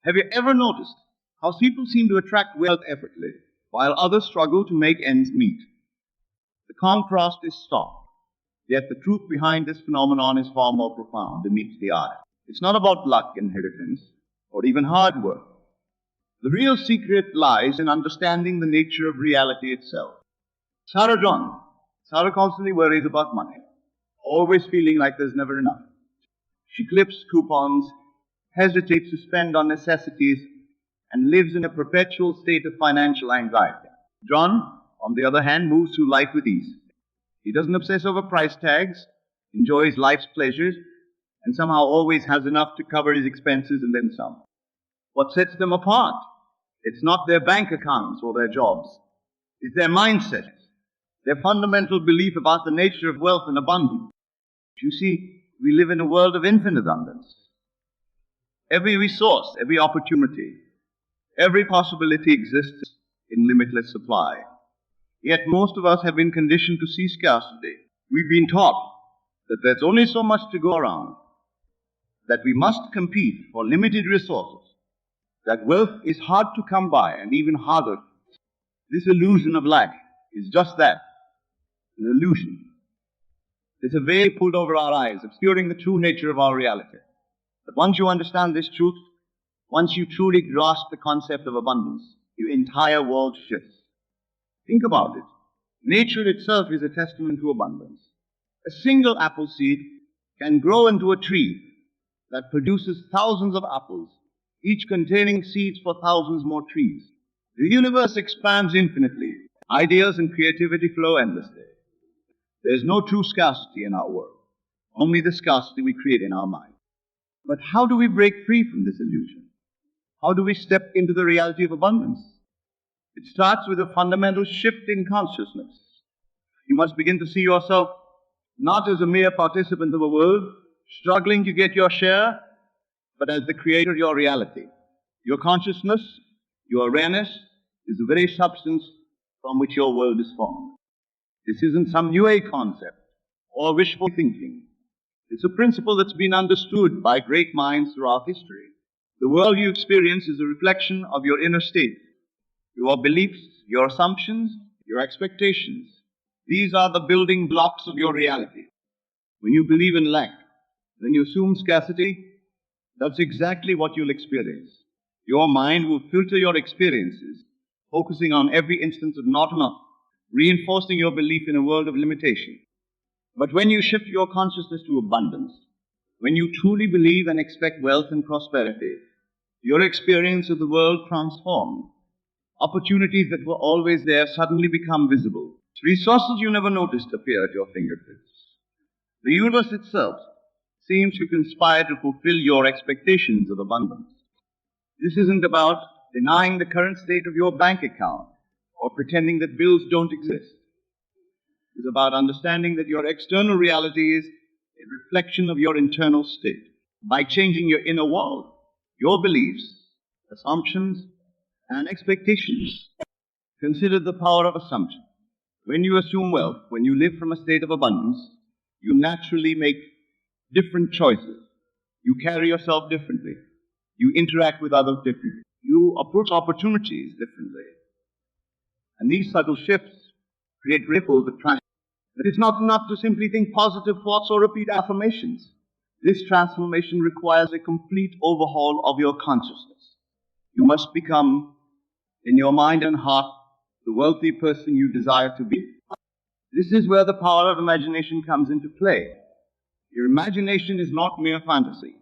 Have you ever noticed how people seem to attract wealth effortlessly, while others struggle to make ends meet? The contrast is stark, yet the truth behind this phenomenon is far more profound than meets the eye. It's not about luck, inheritance, or even hard work. The real secret lies in understanding the nature of reality itself. Sarah constantly worries about money, always feeling like there's never enough. She clips coupons, hesitates to spend on necessities, and lives in a perpetual state of financial anxiety. John, on the other hand, moves through life with ease. He doesn't obsess over price tags, enjoys life's pleasures, and somehow always has enough to cover his expenses and then some. What sets them apart? It's not their bank accounts or their jobs. It's their mindset, their fundamental belief about the nature of wealth and abundance. You see, we live in a world of infinite abundance. Every resource, every opportunity, every possibility exists in limitless supply. Yet most of us have been conditioned to see scarcity. We've been taught that there's only so much to go around, that we must compete for limited resources, that wealth is hard to come by and even harder. This illusion of lack is just that, an illusion. There's a veil pulled over our eyes, obscuring the true nature of our reality. But once you understand this truth, once you truly grasp the concept of abundance, your entire world shifts. Think about it. Nature itself is a testament to abundance. A single apple seed can grow into a tree that produces thousands of apples, each containing seeds for thousands more trees. The universe expands infinitely. Ideas and creativity flow endlessly. There's no true scarcity in our world, only the scarcity we create in our mind. But how do we break free from this illusion? How do we step into the reality of abundance? It starts with a fundamental shift in consciousness. You must begin to see yourself not as a mere participant of a world, struggling to get your share, but as the creator of your reality. Your consciousness Your awareness is the very substance from which your world is formed. This isn't some new age concept or wishful thinking. It's a principle that's been understood by great minds throughout history. The world you experience is a reflection of your inner state, your beliefs, your assumptions, your expectations. These are the building blocks of your reality. When you believe in lack, when you assume scarcity, that's exactly what you'll experience. Your mind will filter your experiences, focusing on every instance of not enough, reinforcing your belief in a world of limitation. But when you shift your consciousness to abundance, when you truly believe and expect wealth and prosperity, your experience of the world transforms. Opportunities that were always there suddenly become visible. Resources you never noticed appear at your fingertips. The universe itself seems to conspire to fulfill your expectations of abundance. This isn't about denying the current state of your bank account or pretending that bills don't exist. It's about understanding that your external reality is a reflection of your internal state. By changing your inner world, your beliefs, assumptions, and expectations. Consider the power of assumption. When you assume wealth, when you live from a state of abundance, you naturally make different choices. You carry yourself differently. You interact with others differently. You approach opportunities differently. And these subtle shifts create ripples that transform. But it's not enough to simply think positive thoughts or repeat affirmations. This transformation requires a complete overhaul of your consciousness. You must become, in your mind and heart, the wealthy person you desire to be. This is where the power of imagination comes into play. Your imagination is not mere fantasy.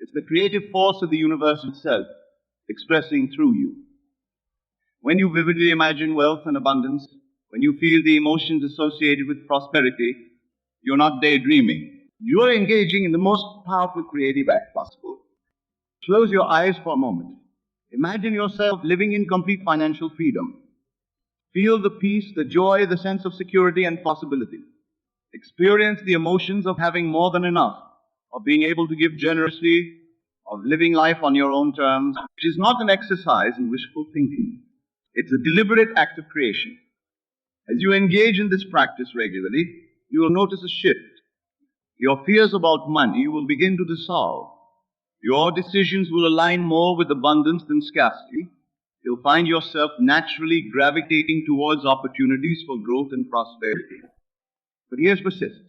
It's the creative force of the universe itself, expressing through you. When you vividly imagine wealth and abundance, when you feel the emotions associated with prosperity, you're not daydreaming. You're engaging in the most powerful creative act possible. Close your eyes for a moment. Imagine yourself living in complete financial freedom. Feel the peace, the joy, the sense of security and possibility. Experience the emotions of having more than enough, of being able to give generously, of living life on your own terms. It is not an exercise in wishful thinking. It's a deliberate act of creation. As you engage in this practice regularly, you will notice a shift. Your fears about money will begin to dissolve. Your decisions will align more with abundance than scarcity. You'll find yourself naturally gravitating towards opportunities for growth and prosperity. But here's persist.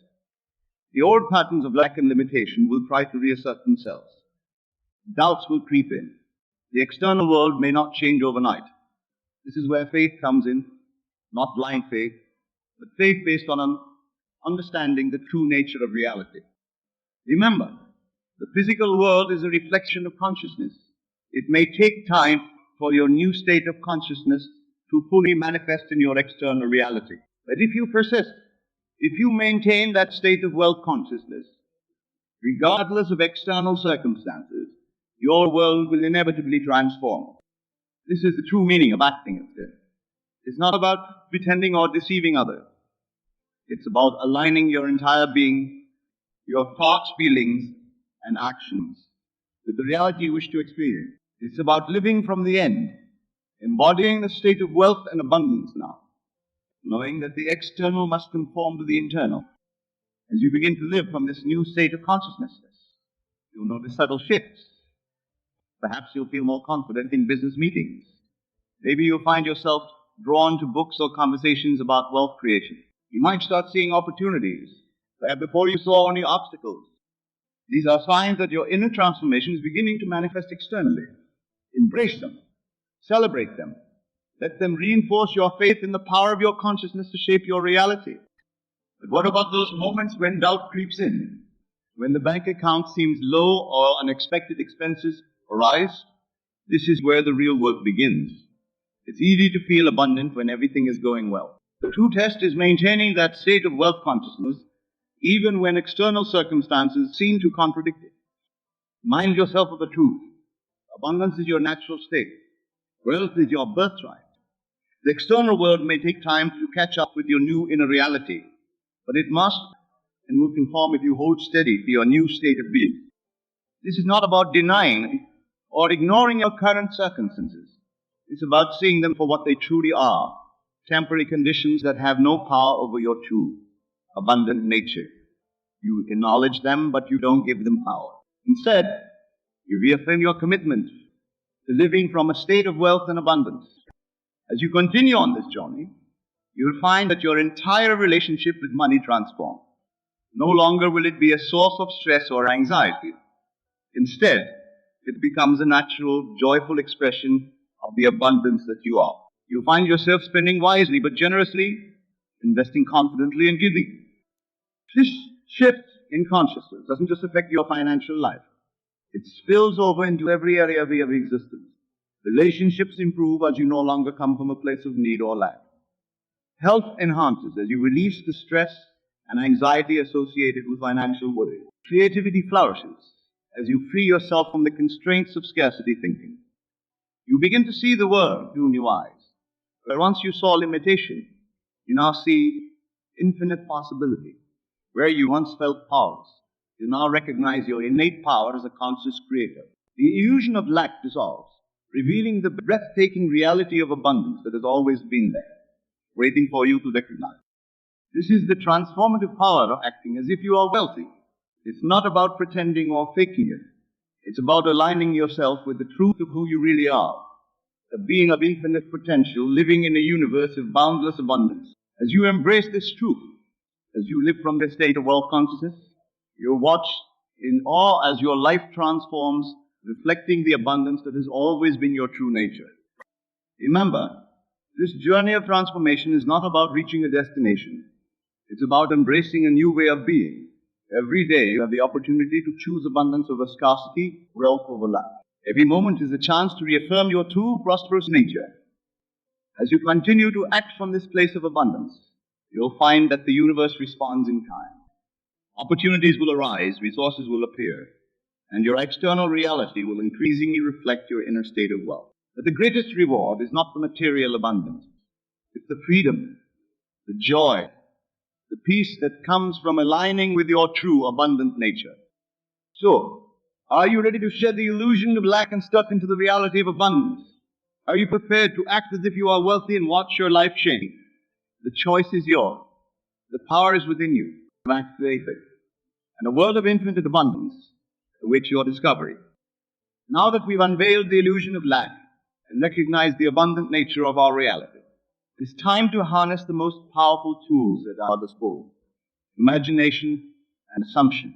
The old patterns of lack and limitation will try to reassert themselves. Doubts will creep in. The external world may not change overnight. This is where faith comes in, not blind faith, but faith based on an understanding the true nature of reality. Remember, the physical world is a reflection of consciousness. It may take time for your new state of consciousness to fully manifest in your external reality. But if you persist, if you maintain that state of wealth consciousness, regardless of external circumstances, your world will inevitably transform. This is the true meaning of acting instead. It's not about pretending or deceiving others. It's about aligning your entire being, your thoughts, feelings, and actions with the reality you wish to experience. It's about living from the end, embodying the state of wealth and abundance now, knowing that the external must conform to the internal. As you begin to live from this new state of consciousness, you'll notice subtle shifts. Perhaps you'll feel more confident in business meetings. Maybe you'll find yourself drawn to books or conversations about wealth creation. You might start seeing opportunities where before you saw only obstacles. These are signs that your inner transformation is beginning to manifest externally. Embrace them. Celebrate them. Let them reinforce your faith in the power of your consciousness to shape your reality. But what about those moments when doubt creeps in? When the bank account seems low or unexpected expenses arise? This is where the real work begins. It's easy to feel abundant when everything is going well. The true test is maintaining that state of wealth consciousness even when external circumstances seem to contradict it. Mind yourself of the truth. Abundance is your natural state. Wealth is your birthright. The external world may take time to catch up with your new inner reality, but it must and will conform if you hold steady to your new state of being. This is not about denying or ignoring your current circumstances. It's about seeing them for what they truly are, temporary conditions that have no power over your true, abundant nature. You acknowledge them, but you don't give them power. Instead, you reaffirm your commitment to living from a state of wealth and abundance. As you continue on this journey, you'll find that your entire relationship with money transforms. No longer will it be a source of stress or anxiety. Instead, it becomes a natural, joyful expression of the abundance that you are. You find yourself spending wisely but generously, investing confidently and giving. This shift in consciousness doesn't just affect your financial life. It spills over into every area of your existence. Relationships improve as you no longer come from a place of need or lack. Health enhances as you release the stress and anxiety associated with financial worry. Creativity flourishes as you free yourself from the constraints of scarcity thinking. You begin to see the world through new eyes. Where once you saw limitation, you now see infinite possibility. Where you once felt powerless, you now recognize your innate power as a conscious creator. The illusion of lack dissolves, revealing the breathtaking reality of abundance that has always been there, waiting for you to recognize. This is the transformative power of acting as if you are wealthy. It's not about pretending or faking it. It's about aligning yourself with the truth of who you really are, a being of infinite potential living in a universe of boundless abundance. As you embrace this truth, as you live from this state of wealth consciousness, you watch in awe as your life transforms, reflecting the abundance that has always been your true nature. Remember, this journey of transformation is not about reaching a destination. It's about embracing a new way of being. Every day you have the opportunity to choose abundance over scarcity, wealth over lack. Every moment is a chance to reaffirm your true prosperous nature. As you continue to act from this place of abundance, you'll find that the universe responds in kind. Opportunities will arise, resources will appear, and your external reality will increasingly reflect your inner state of wealth. But the greatest reward is not the material abundance. It's the freedom, the joy, the peace that comes from aligning with your true abundant nature. So, are you ready to shed the illusion of lack and step into the reality of abundance? Are you prepared to act as if you are wealthy and watch your life change? The choice is yours. The power is within you to activate it. And a world of infinite abundance awaits your discovery. Now that we've unveiled the illusion of lack and recognized the abundant nature of our reality, it's time to harness the most powerful tools at our disposal: imagination and assumption.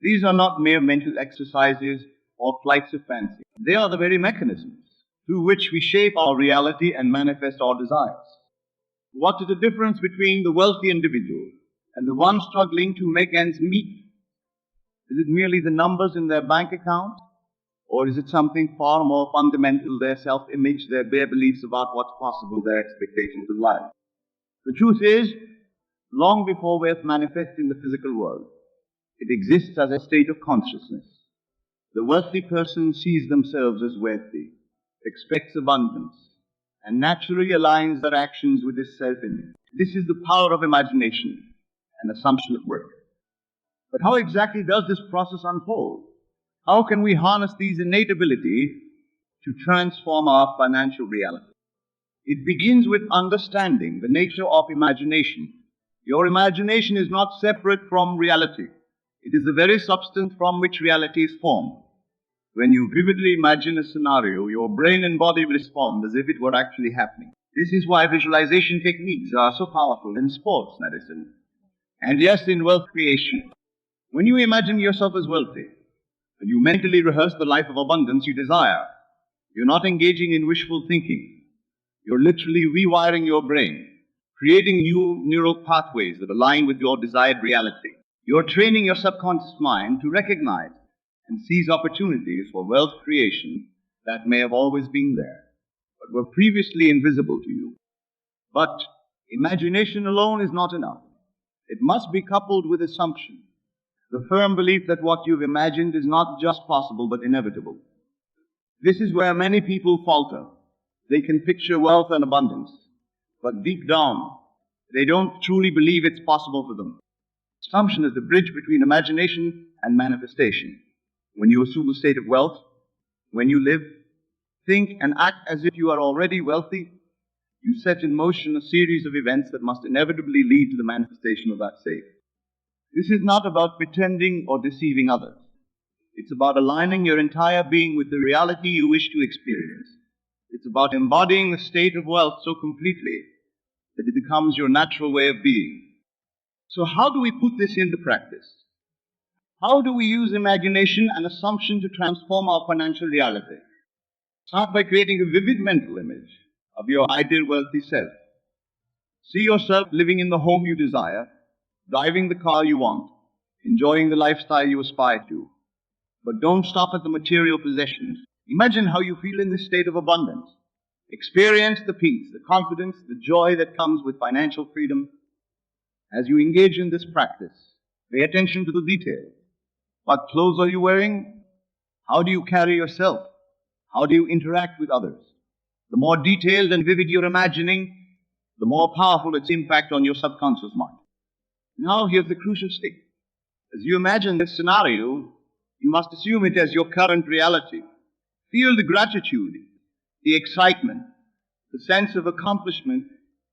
These are not mere mental exercises or flights of fancy. They are the very mechanisms through which we shape our reality and manifest our desires. What is the difference between the wealthy individual and the one struggling to make ends meet? Is it merely the numbers in their bank account? Or is it something far more fundamental, their self-image, their bare beliefs about what's possible, their expectations of life? The truth is, long before wealth manifests in the physical world, it exists as a state of consciousness. The wealthy person sees themselves as wealthy, expects abundance, and naturally aligns their actions with this self-image. This is the power of imagination and assumption at work. But how exactly does this process unfold? How can we harness these innate abilities to transform our financial reality? It begins with understanding the nature of imagination. Your imagination is not separate from reality. It is the very substance from which reality is formed. When you vividly imagine a scenario, your brain and body respond as if it were actually happening. This is why visualization techniques are so powerful in sports medicine, and yes, in wealth creation. When you imagine yourself as wealthy, and you mentally rehearse the life of abundance you desire, you're not engaging in wishful thinking. You're literally rewiring your brain, creating new neural pathways that align with your desired reality. You're training your subconscious mind to recognize and seize opportunities for wealth creation that may have always been there, but were previously invisible to you. But imagination alone is not enough. It must be coupled with assumption, the firm belief that what you've imagined is not just possible but inevitable. This is where many people falter. They can picture wealth and abundance, but deep down, they don't truly believe it's possible for them. Assumption is the bridge between imagination and manifestation. When you assume a state of wealth, when you live, think and act as if you are already wealthy, you set in motion a series of events that must inevitably lead to the manifestation of that state. This is not about pretending or deceiving others. It's about aligning your entire being with the reality you wish to experience. It's about embodying the state of wealth so completely that it becomes your natural way of being. So how do we put this into practice? How do we use imagination and assumption to transform our financial reality? Start by creating a vivid mental image of your ideal wealthy self. See yourself living in the home you desire, driving the car you want, enjoying the lifestyle you aspire to. But don't stop at the material possessions. Imagine how you feel in this state of abundance. Experience the peace, the confidence, the joy that comes with financial freedom. As you engage in this practice, pay attention to the details. What clothes are you wearing? How do you carry yourself? How do you interact with others? The more detailed and vivid you're imagining, the more powerful its impact on your subconscious mind. Now here's the crucial step. As you imagine this scenario, you must assume it as your current reality. Feel the gratitude, the excitement, the sense of accomplishment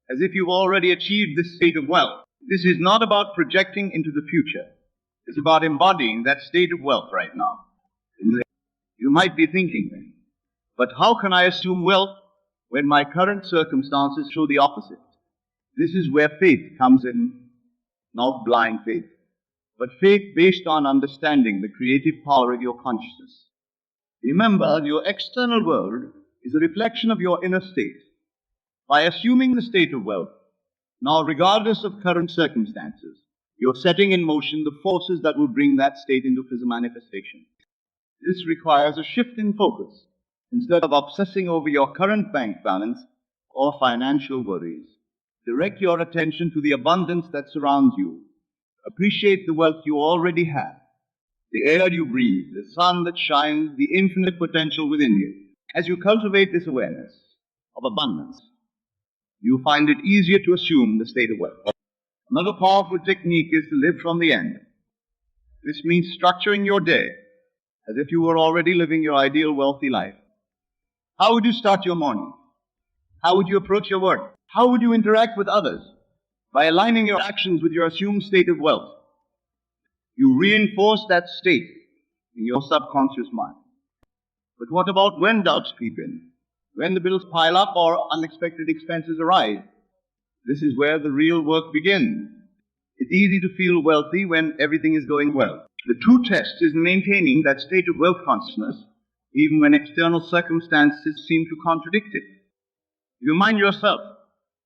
as if you've already achieved this state of wealth. This is not about projecting into the future. It's about embodying that state of wealth right now. You might be thinking, but how can I assume wealth when my current circumstances show the opposite? This is where faith comes in, not blind faith, but faith based on understanding the creative power of your consciousness. Remember, your external world is a reflection of your inner state. By assuming the state of wealth, now regardless of current circumstances, you're setting in motion the forces that will bring that state into physical manifestation. This requires a shift in focus. Instead of obsessing over your current bank balance or financial worries, direct your attention to the abundance that surrounds you. Appreciate the wealth you already have, the air you breathe, the sun that shines, the infinite potential within you. As you cultivate this awareness of abundance, you find it easier to assume the state of wealth. Another powerful technique is to live from the end. This means structuring your day as if you were already living your ideal wealthy life. How would you start your morning? How would you approach your work? How would you interact with others? By aligning your actions with your assumed state of wealth, you reinforce that state in your subconscious mind. But what about when doubts creep in? When the bills pile up or unexpected expenses arise? This is where the real work begins. It's easy to feel wealthy when everything is going well. The true test is maintaining that state of wealth consciousness even when external circumstances seem to contradict it. You remind yourself,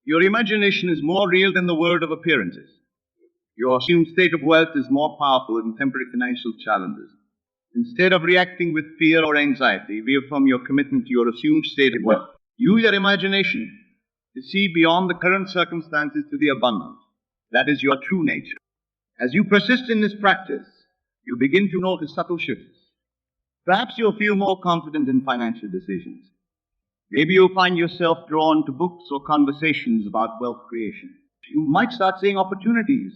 your imagination is more real than the world of appearances. Your assumed state of wealth is more powerful than temporary financial challenges. Instead of reacting with fear or anxiety, reaffirm your commitment to your assumed state of wealth. Use your imagination to see beyond the current circumstances to the abundance. That is your true nature. As you persist in this practice, you begin to notice subtle shifts. Perhaps you'll feel more confident in financial decisions. Maybe you'll find yourself drawn to books or conversations about wealth creation. You might start seeing opportunities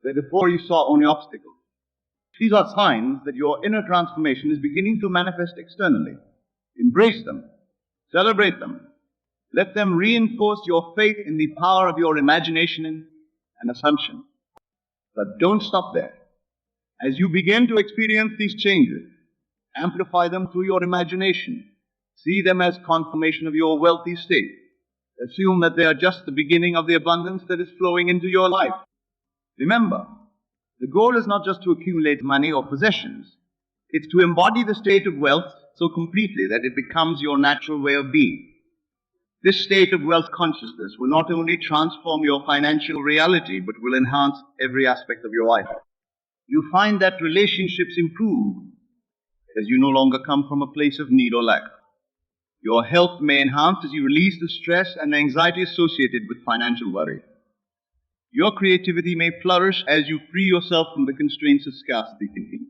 where before you saw only obstacles. These are signs that your inner transformation is beginning to manifest externally. Embrace them. Celebrate them. Let them reinforce your faith in the power of your imagination and assumption. But don't stop there. As you begin to experience these changes, amplify them through your imagination. See them as confirmation of your wealthy state. Assume that they are just the beginning of the abundance that is flowing into your life. Remember, the goal is not just to accumulate money or possessions. It's to embody the state of wealth so completely that it becomes your natural way of being. This state of wealth consciousness will not only transform your financial reality, but will enhance every aspect of your life. You find that relationships improve as you no longer come from a place of need or lack. Your health may enhance as you release the stress and anxiety associated with financial worry. Your creativity may flourish as you free yourself from the constraints of scarcity thinking.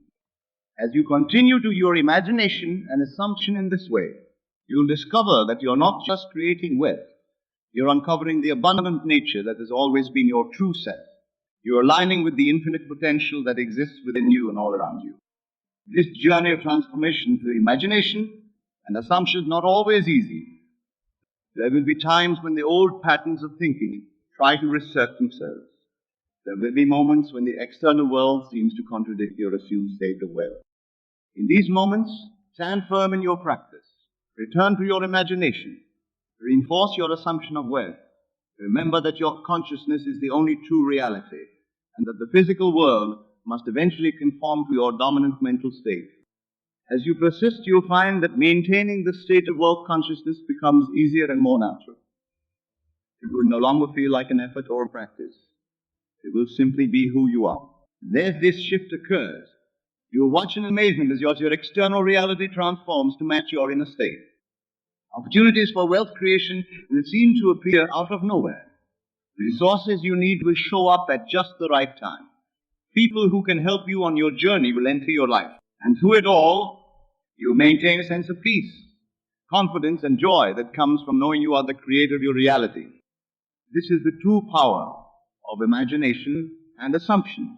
As you continue to your imagination and assumption in this way, you'll discover that you're not just creating wealth, you're uncovering the abundant nature that has always been your true self. You're aligning with the infinite potential that exists within you and all around you. This journey of transformation through imagination and assumptions not always easy. There will be times when the old patterns of thinking try to reassert themselves. There will be moments when the external world seems to contradict your assumed state of wealth. In these moments, stand firm in your practice. Return to your imagination. Reinforce your assumption of wealth. Remember that your consciousness is the only true reality, and that the physical world must eventually conform to your dominant mental state. As you persist, you'll find that maintaining this state of wealth consciousness becomes easier and more natural. It will no longer feel like an effort or a practice. It will simply be who you are. And as this shift occurs, you will watch in amazement as your external reality transforms to match your inner state. Opportunities for wealth creation will seem to appear out of nowhere. The resources you need will show up at just the right time. People who can help you on your journey will enter your life. And through it all, you maintain a sense of peace, confidence, and joy that comes from knowing you are the creator of your reality. This is the true power of imagination and assumption.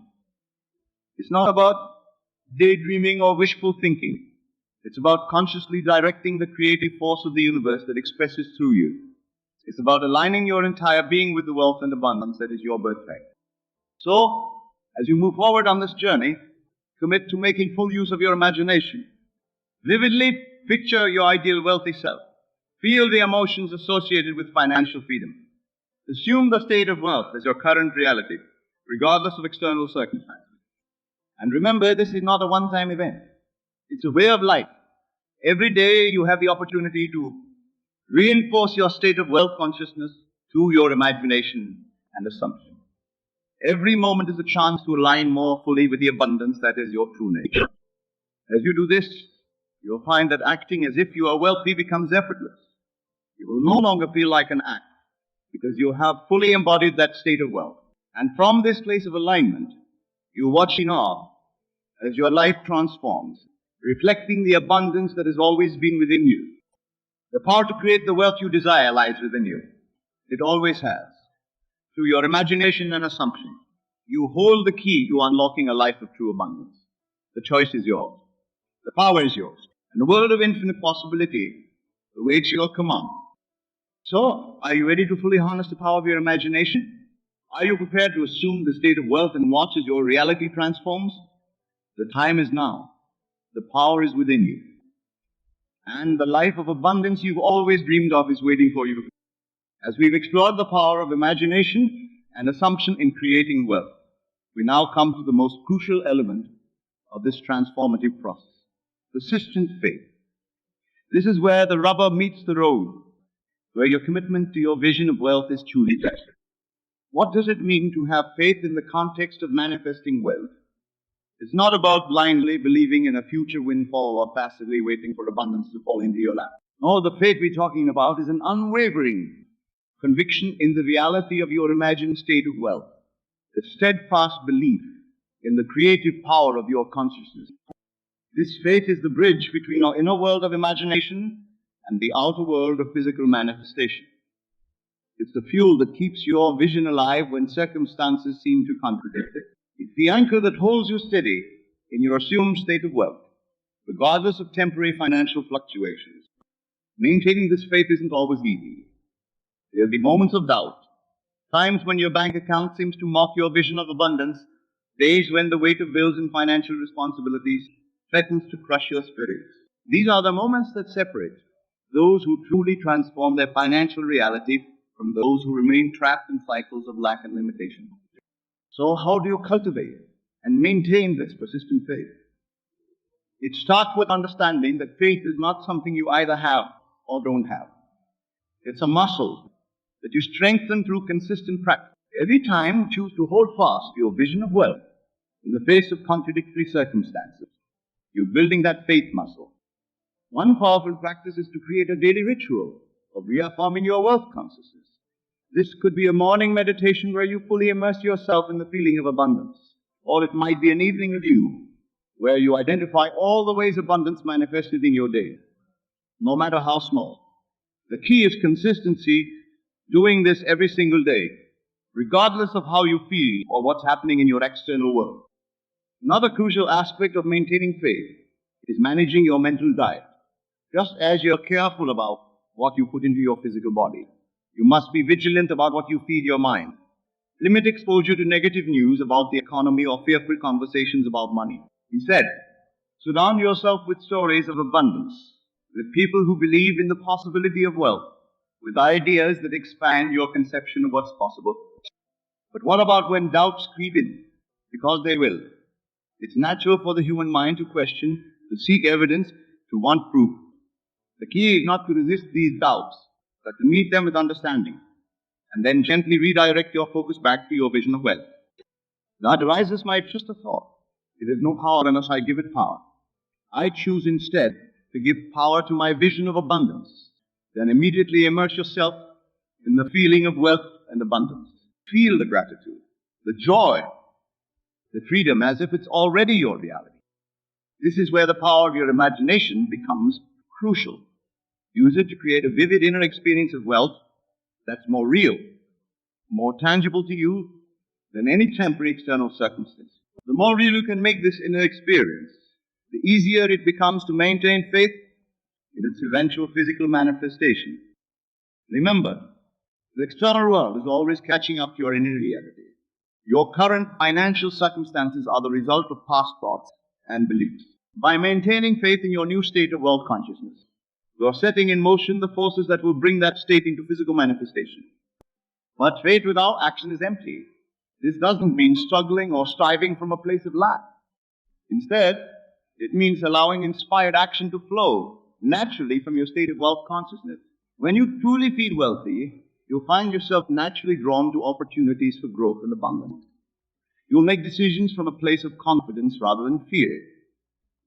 It's not about daydreaming or wishful thinking. It's about consciously directing the creative force of the universe that expresses through you. It's about aligning your entire being with the wealth and abundance that is your birthright. So, as you move forward on this journey, commit to making full use of your imagination. Vividly picture your ideal wealthy self. Feel the emotions associated with financial freedom. Assume the state of wealth as your current reality, regardless of external circumstances. And remember, this is not a one-time event. It's a way of life. Every day you have the opportunity to reinforce your state of wealth consciousness through your imagination and assumption. Every moment is a chance to align more fully with the abundance that is your true nature. As you do this, you'll find that acting as if you are wealthy becomes effortless. You will no longer feel like an act, because you have fully embodied that state of wealth. And from this place of alignment, you watch in awe as your life transforms, reflecting the abundance that has always been within you. The power to create the wealth you desire lies within you. It always has. Through your imagination and assumption, you hold the key to unlocking a life of true abundance. The choice is yours. The power is yours. And the world of infinite possibility awaits your command. So, are you ready to fully harness the power of your imagination? Are you prepared to assume the state of wealth and watch as your reality transforms? The time is now. The power is within you. And the life of abundance you've always dreamed of is waiting for you. As we've explored the power of imagination and assumption in creating wealth, we now come to the most crucial element of this transformative process: persistent faith. This is where the rubber meets the road, where your commitment to your vision of wealth is truly tested. What does it mean to have faith in the context of manifesting wealth? It's not about blindly believing in a future windfall or passively waiting for abundance to fall into your lap. No, the faith we're talking about is an unwavering conviction in the reality of your imagined state of wealth, the steadfast belief in the creative power of your consciousness. This faith is the bridge between your inner world of imagination and the outer world of physical manifestation. It's the fuel that keeps your vision alive when circumstances seem to contradict it. It's the anchor that holds you steady in your assumed state of wealth, regardless of temporary financial fluctuations. Maintaining this faith isn't always easy. There'll be moments of doubt, times when your bank account seems to mock your vision of abundance, days when the weight of bills and financial responsibilities threatens to crush your spirits. These are the moments that separate those who truly transform their financial reality from those who remain trapped in cycles of lack and limitation. So how do you cultivate and maintain this persistent faith? It starts with understanding that faith is not something you either have or don't have. It's a muscle that you strengthen through consistent practice. Every time you choose to hold fast to your vision of wealth in the face of contradictory circumstances, you're building that faith muscle. One powerful practice is to create a daily ritual of reaffirming your wealth consciousness. This could be a morning meditation where you fully immerse yourself in the feeling of abundance. Or it might be an evening review where you identify all the ways abundance manifested in your day, no matter how small. The key is consistency, doing this every single day, regardless of how you feel or what's happening in your external world. Another crucial aspect of maintaining faith is managing your mental diet. Just as you're careful about what you put into your physical body, you must be vigilant about what you feed your mind. Limit exposure to negative news about the economy or fearful conversations about money. Instead, surround yourself with stories of abundance, with people who believe in the possibility of wealth, with ideas that expand your conception of what's possible. But what about when doubts creep in? Because they will. It's natural for the human mind to question, to seek evidence, to want proof. The key is not to resist these doubts, but to meet them with understanding, and then gently redirect your focus back to your vision of wealth. That arises my just a thought. It has no power unless I give it power. I choose instead to give power to my vision of abundance. Then immediately immerse yourself in the feeling of wealth and abundance. Feel the gratitude, the joy, the freedom as if it's already your reality. This is where the power of your imagination becomes crucial. Use it to create a vivid inner experience of wealth that's more real, more tangible to you than any temporary external circumstance. The more real you can make this inner experience, the easier it becomes to maintain faith in its eventual physical manifestation. Remember, the external world is always catching up to your inner reality. Your current financial circumstances are the result of past thoughts and beliefs. By maintaining faith in your new state of wealth consciousness, you are setting in motion the forces that will bring that state into physical manifestation. But faith without action is empty. This doesn't mean struggling or striving from a place of lack. Instead, it means allowing inspired action to flow naturally from your state of wealth consciousness. When you truly feel wealthy, you'll find yourself naturally drawn to opportunities for growth and abundance. You'll make decisions from a place of confidence rather than fear.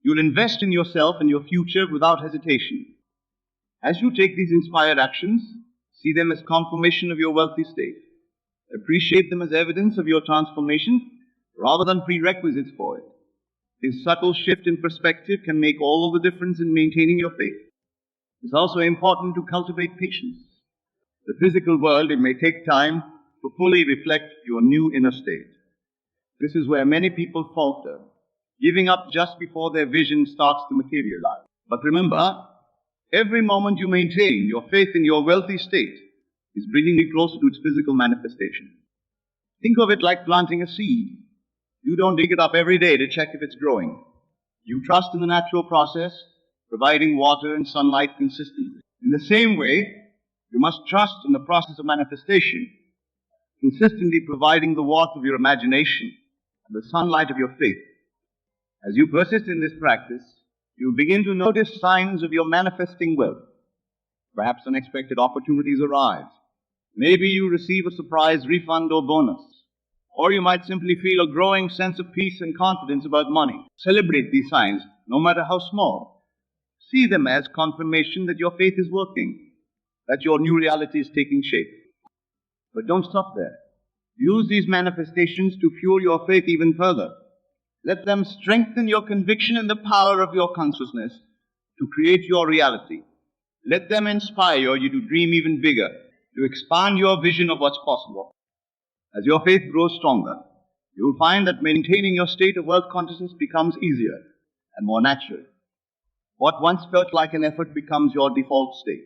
You'll invest in yourself and your future without hesitation. As you take these inspired actions, see them as confirmation of your wealthy state. Appreciate them as evidence of your transformation rather than prerequisites for it. This subtle shift in perspective can make all the difference in maintaining your faith. It's also important to cultivate patience. The physical world, it may take time to fully reflect your new inner state. This is where many people falter, giving up just before their vision starts to materialize. But remember, every moment you maintain your faith in your wealthy state is bringing you closer to its physical manifestation. Think of it like planting a seed. You don't dig it up every day to check if it's growing. You trust in the natural process, providing water and sunlight consistently. In the same way, you must trust in the process of manifestation, consistently providing the warmth of your imagination and the sunlight of your faith. As you persist in this practice, you begin to notice signs of your manifesting wealth. Perhaps unexpected opportunities arise. Maybe you receive a surprise refund or bonus. Or you might simply feel a growing sense of peace and confidence about money. Celebrate these signs, no matter how small. See them as confirmation that your faith is working, that your new reality is taking shape. But don't stop there. Use these manifestations to fuel your faith even further. Let them strengthen your conviction in the power of your consciousness to create your reality. Let them inspire you to dream even bigger, to expand your vision of what's possible. As your faith grows stronger, you will find that maintaining your state of wealth consciousness becomes easier and more natural. What once felt like an effort becomes your default state.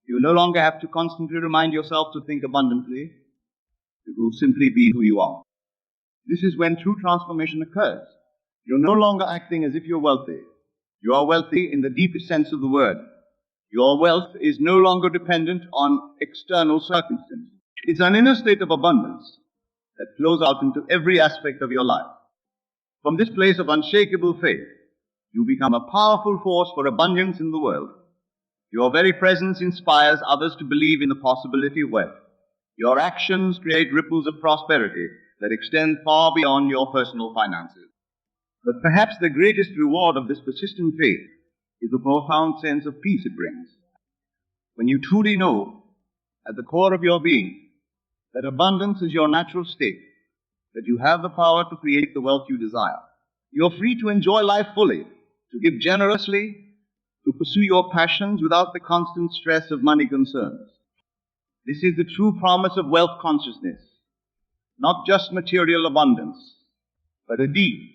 You no longer have to constantly remind yourself to think abundantly. You will simply be who you are. This is when true transformation occurs. You're no longer acting as if you're wealthy. You are wealthy in the deepest sense of the word. Your wealth is no longer dependent on external circumstances. It's an inner state of abundance that flows out into every aspect of your life. From this place of unshakable faith, you become a powerful force for abundance in the world. Your very presence inspires others to believe in the possibility of wealth. Your actions create ripples of prosperity that extend far beyond your personal finances. But perhaps the greatest reward of this persistent faith is the profound sense of peace it brings. When you truly know, at the core of your being, that abundance is your natural state, that you have the power to create the wealth you desire. You're free to enjoy life fully, to give generously, to pursue your passions without the constant stress of money concerns. This is the true promise of wealth consciousness, not just material abundance, but a deep,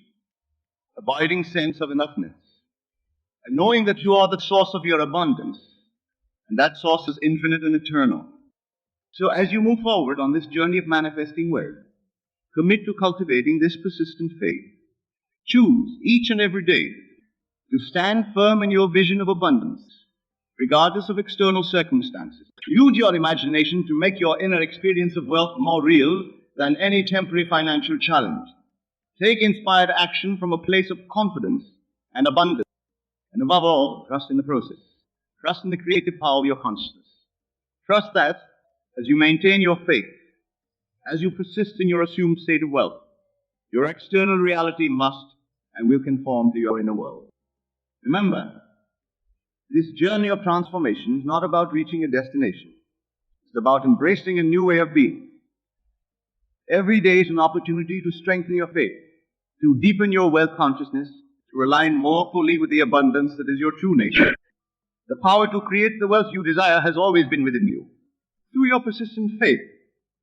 abiding sense of enoughness. and knowing that you are the source of your abundance, and that source is infinite and eternal. So as you move forward on this journey of manifesting wealth, commit to cultivating this persistent faith. Choose each and every day to stand firm in your vision of abundance, regardless of external circumstances. Use your imagination to make your inner experience of wealth more real than any temporary financial challenge. Take inspired action from a place of confidence and abundance. And above all, trust in the process. Trust in the creative power of your consciousness. Trust that as you maintain your faith, as you persist in your assumed state of wealth, your external reality must and will conform to your inner world. Remember, this journey of transformation is not about reaching a destination. It's about embracing a new way of being. Every day is an opportunity to strengthen your faith, to deepen your wealth consciousness, to align more fully with the abundance that is your true nature. The power to create the wealth you desire has always been within you. Through your persistent faith,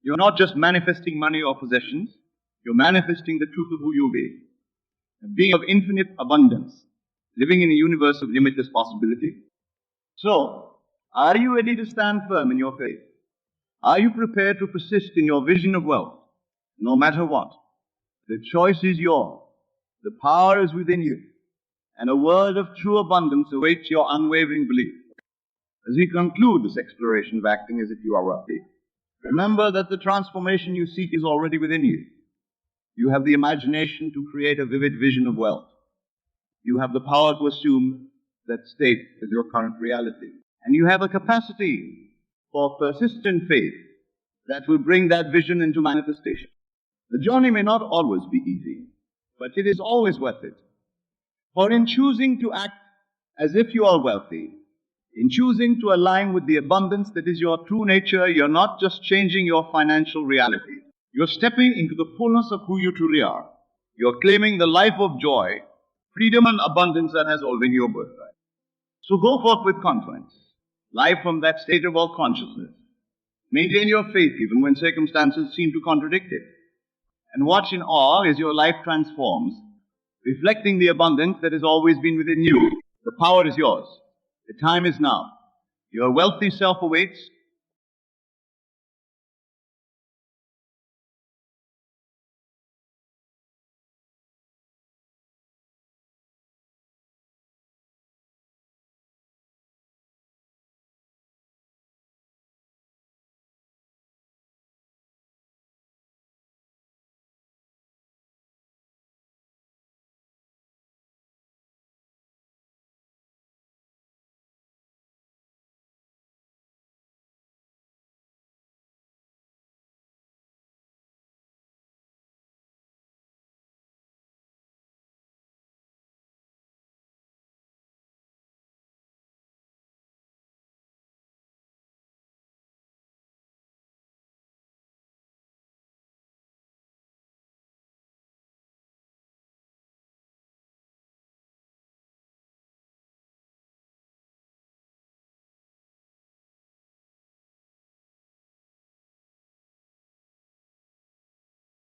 you're not just manifesting money or possessions, you're manifesting the truth of who you be. A being of infinite abundance, living in a universe of limitless possibility. So, are you ready to stand firm in your faith? Are you prepared to persist in your vision of wealth, no matter what? The choice is yours. The power is within you. And a world of true abundance awaits your unwavering belief. As we conclude this exploration of acting as if you are wealthy, remember that the transformation you seek is already within you. You have the imagination to create a vivid vision of wealth. You have the power to assume that state as your current reality. And you have a capacity for persistent faith that will bring that vision into manifestation. The journey may not always be easy, but it is always worth it. For in choosing to act as if you are wealthy, in choosing to align with the abundance that is your true nature, you're not just changing your financial reality. You're stepping into the fullness of who you truly are. You're claiming the life of joy, freedom and abundance that has always been your birthright. So go forth with confidence. Live from that state of all consciousness. Maintain your faith even when circumstances seem to contradict it. And watch in awe as your life transforms, reflecting the abundance that has always been within you. The power is yours. The time is now. Your wealthy self awaits,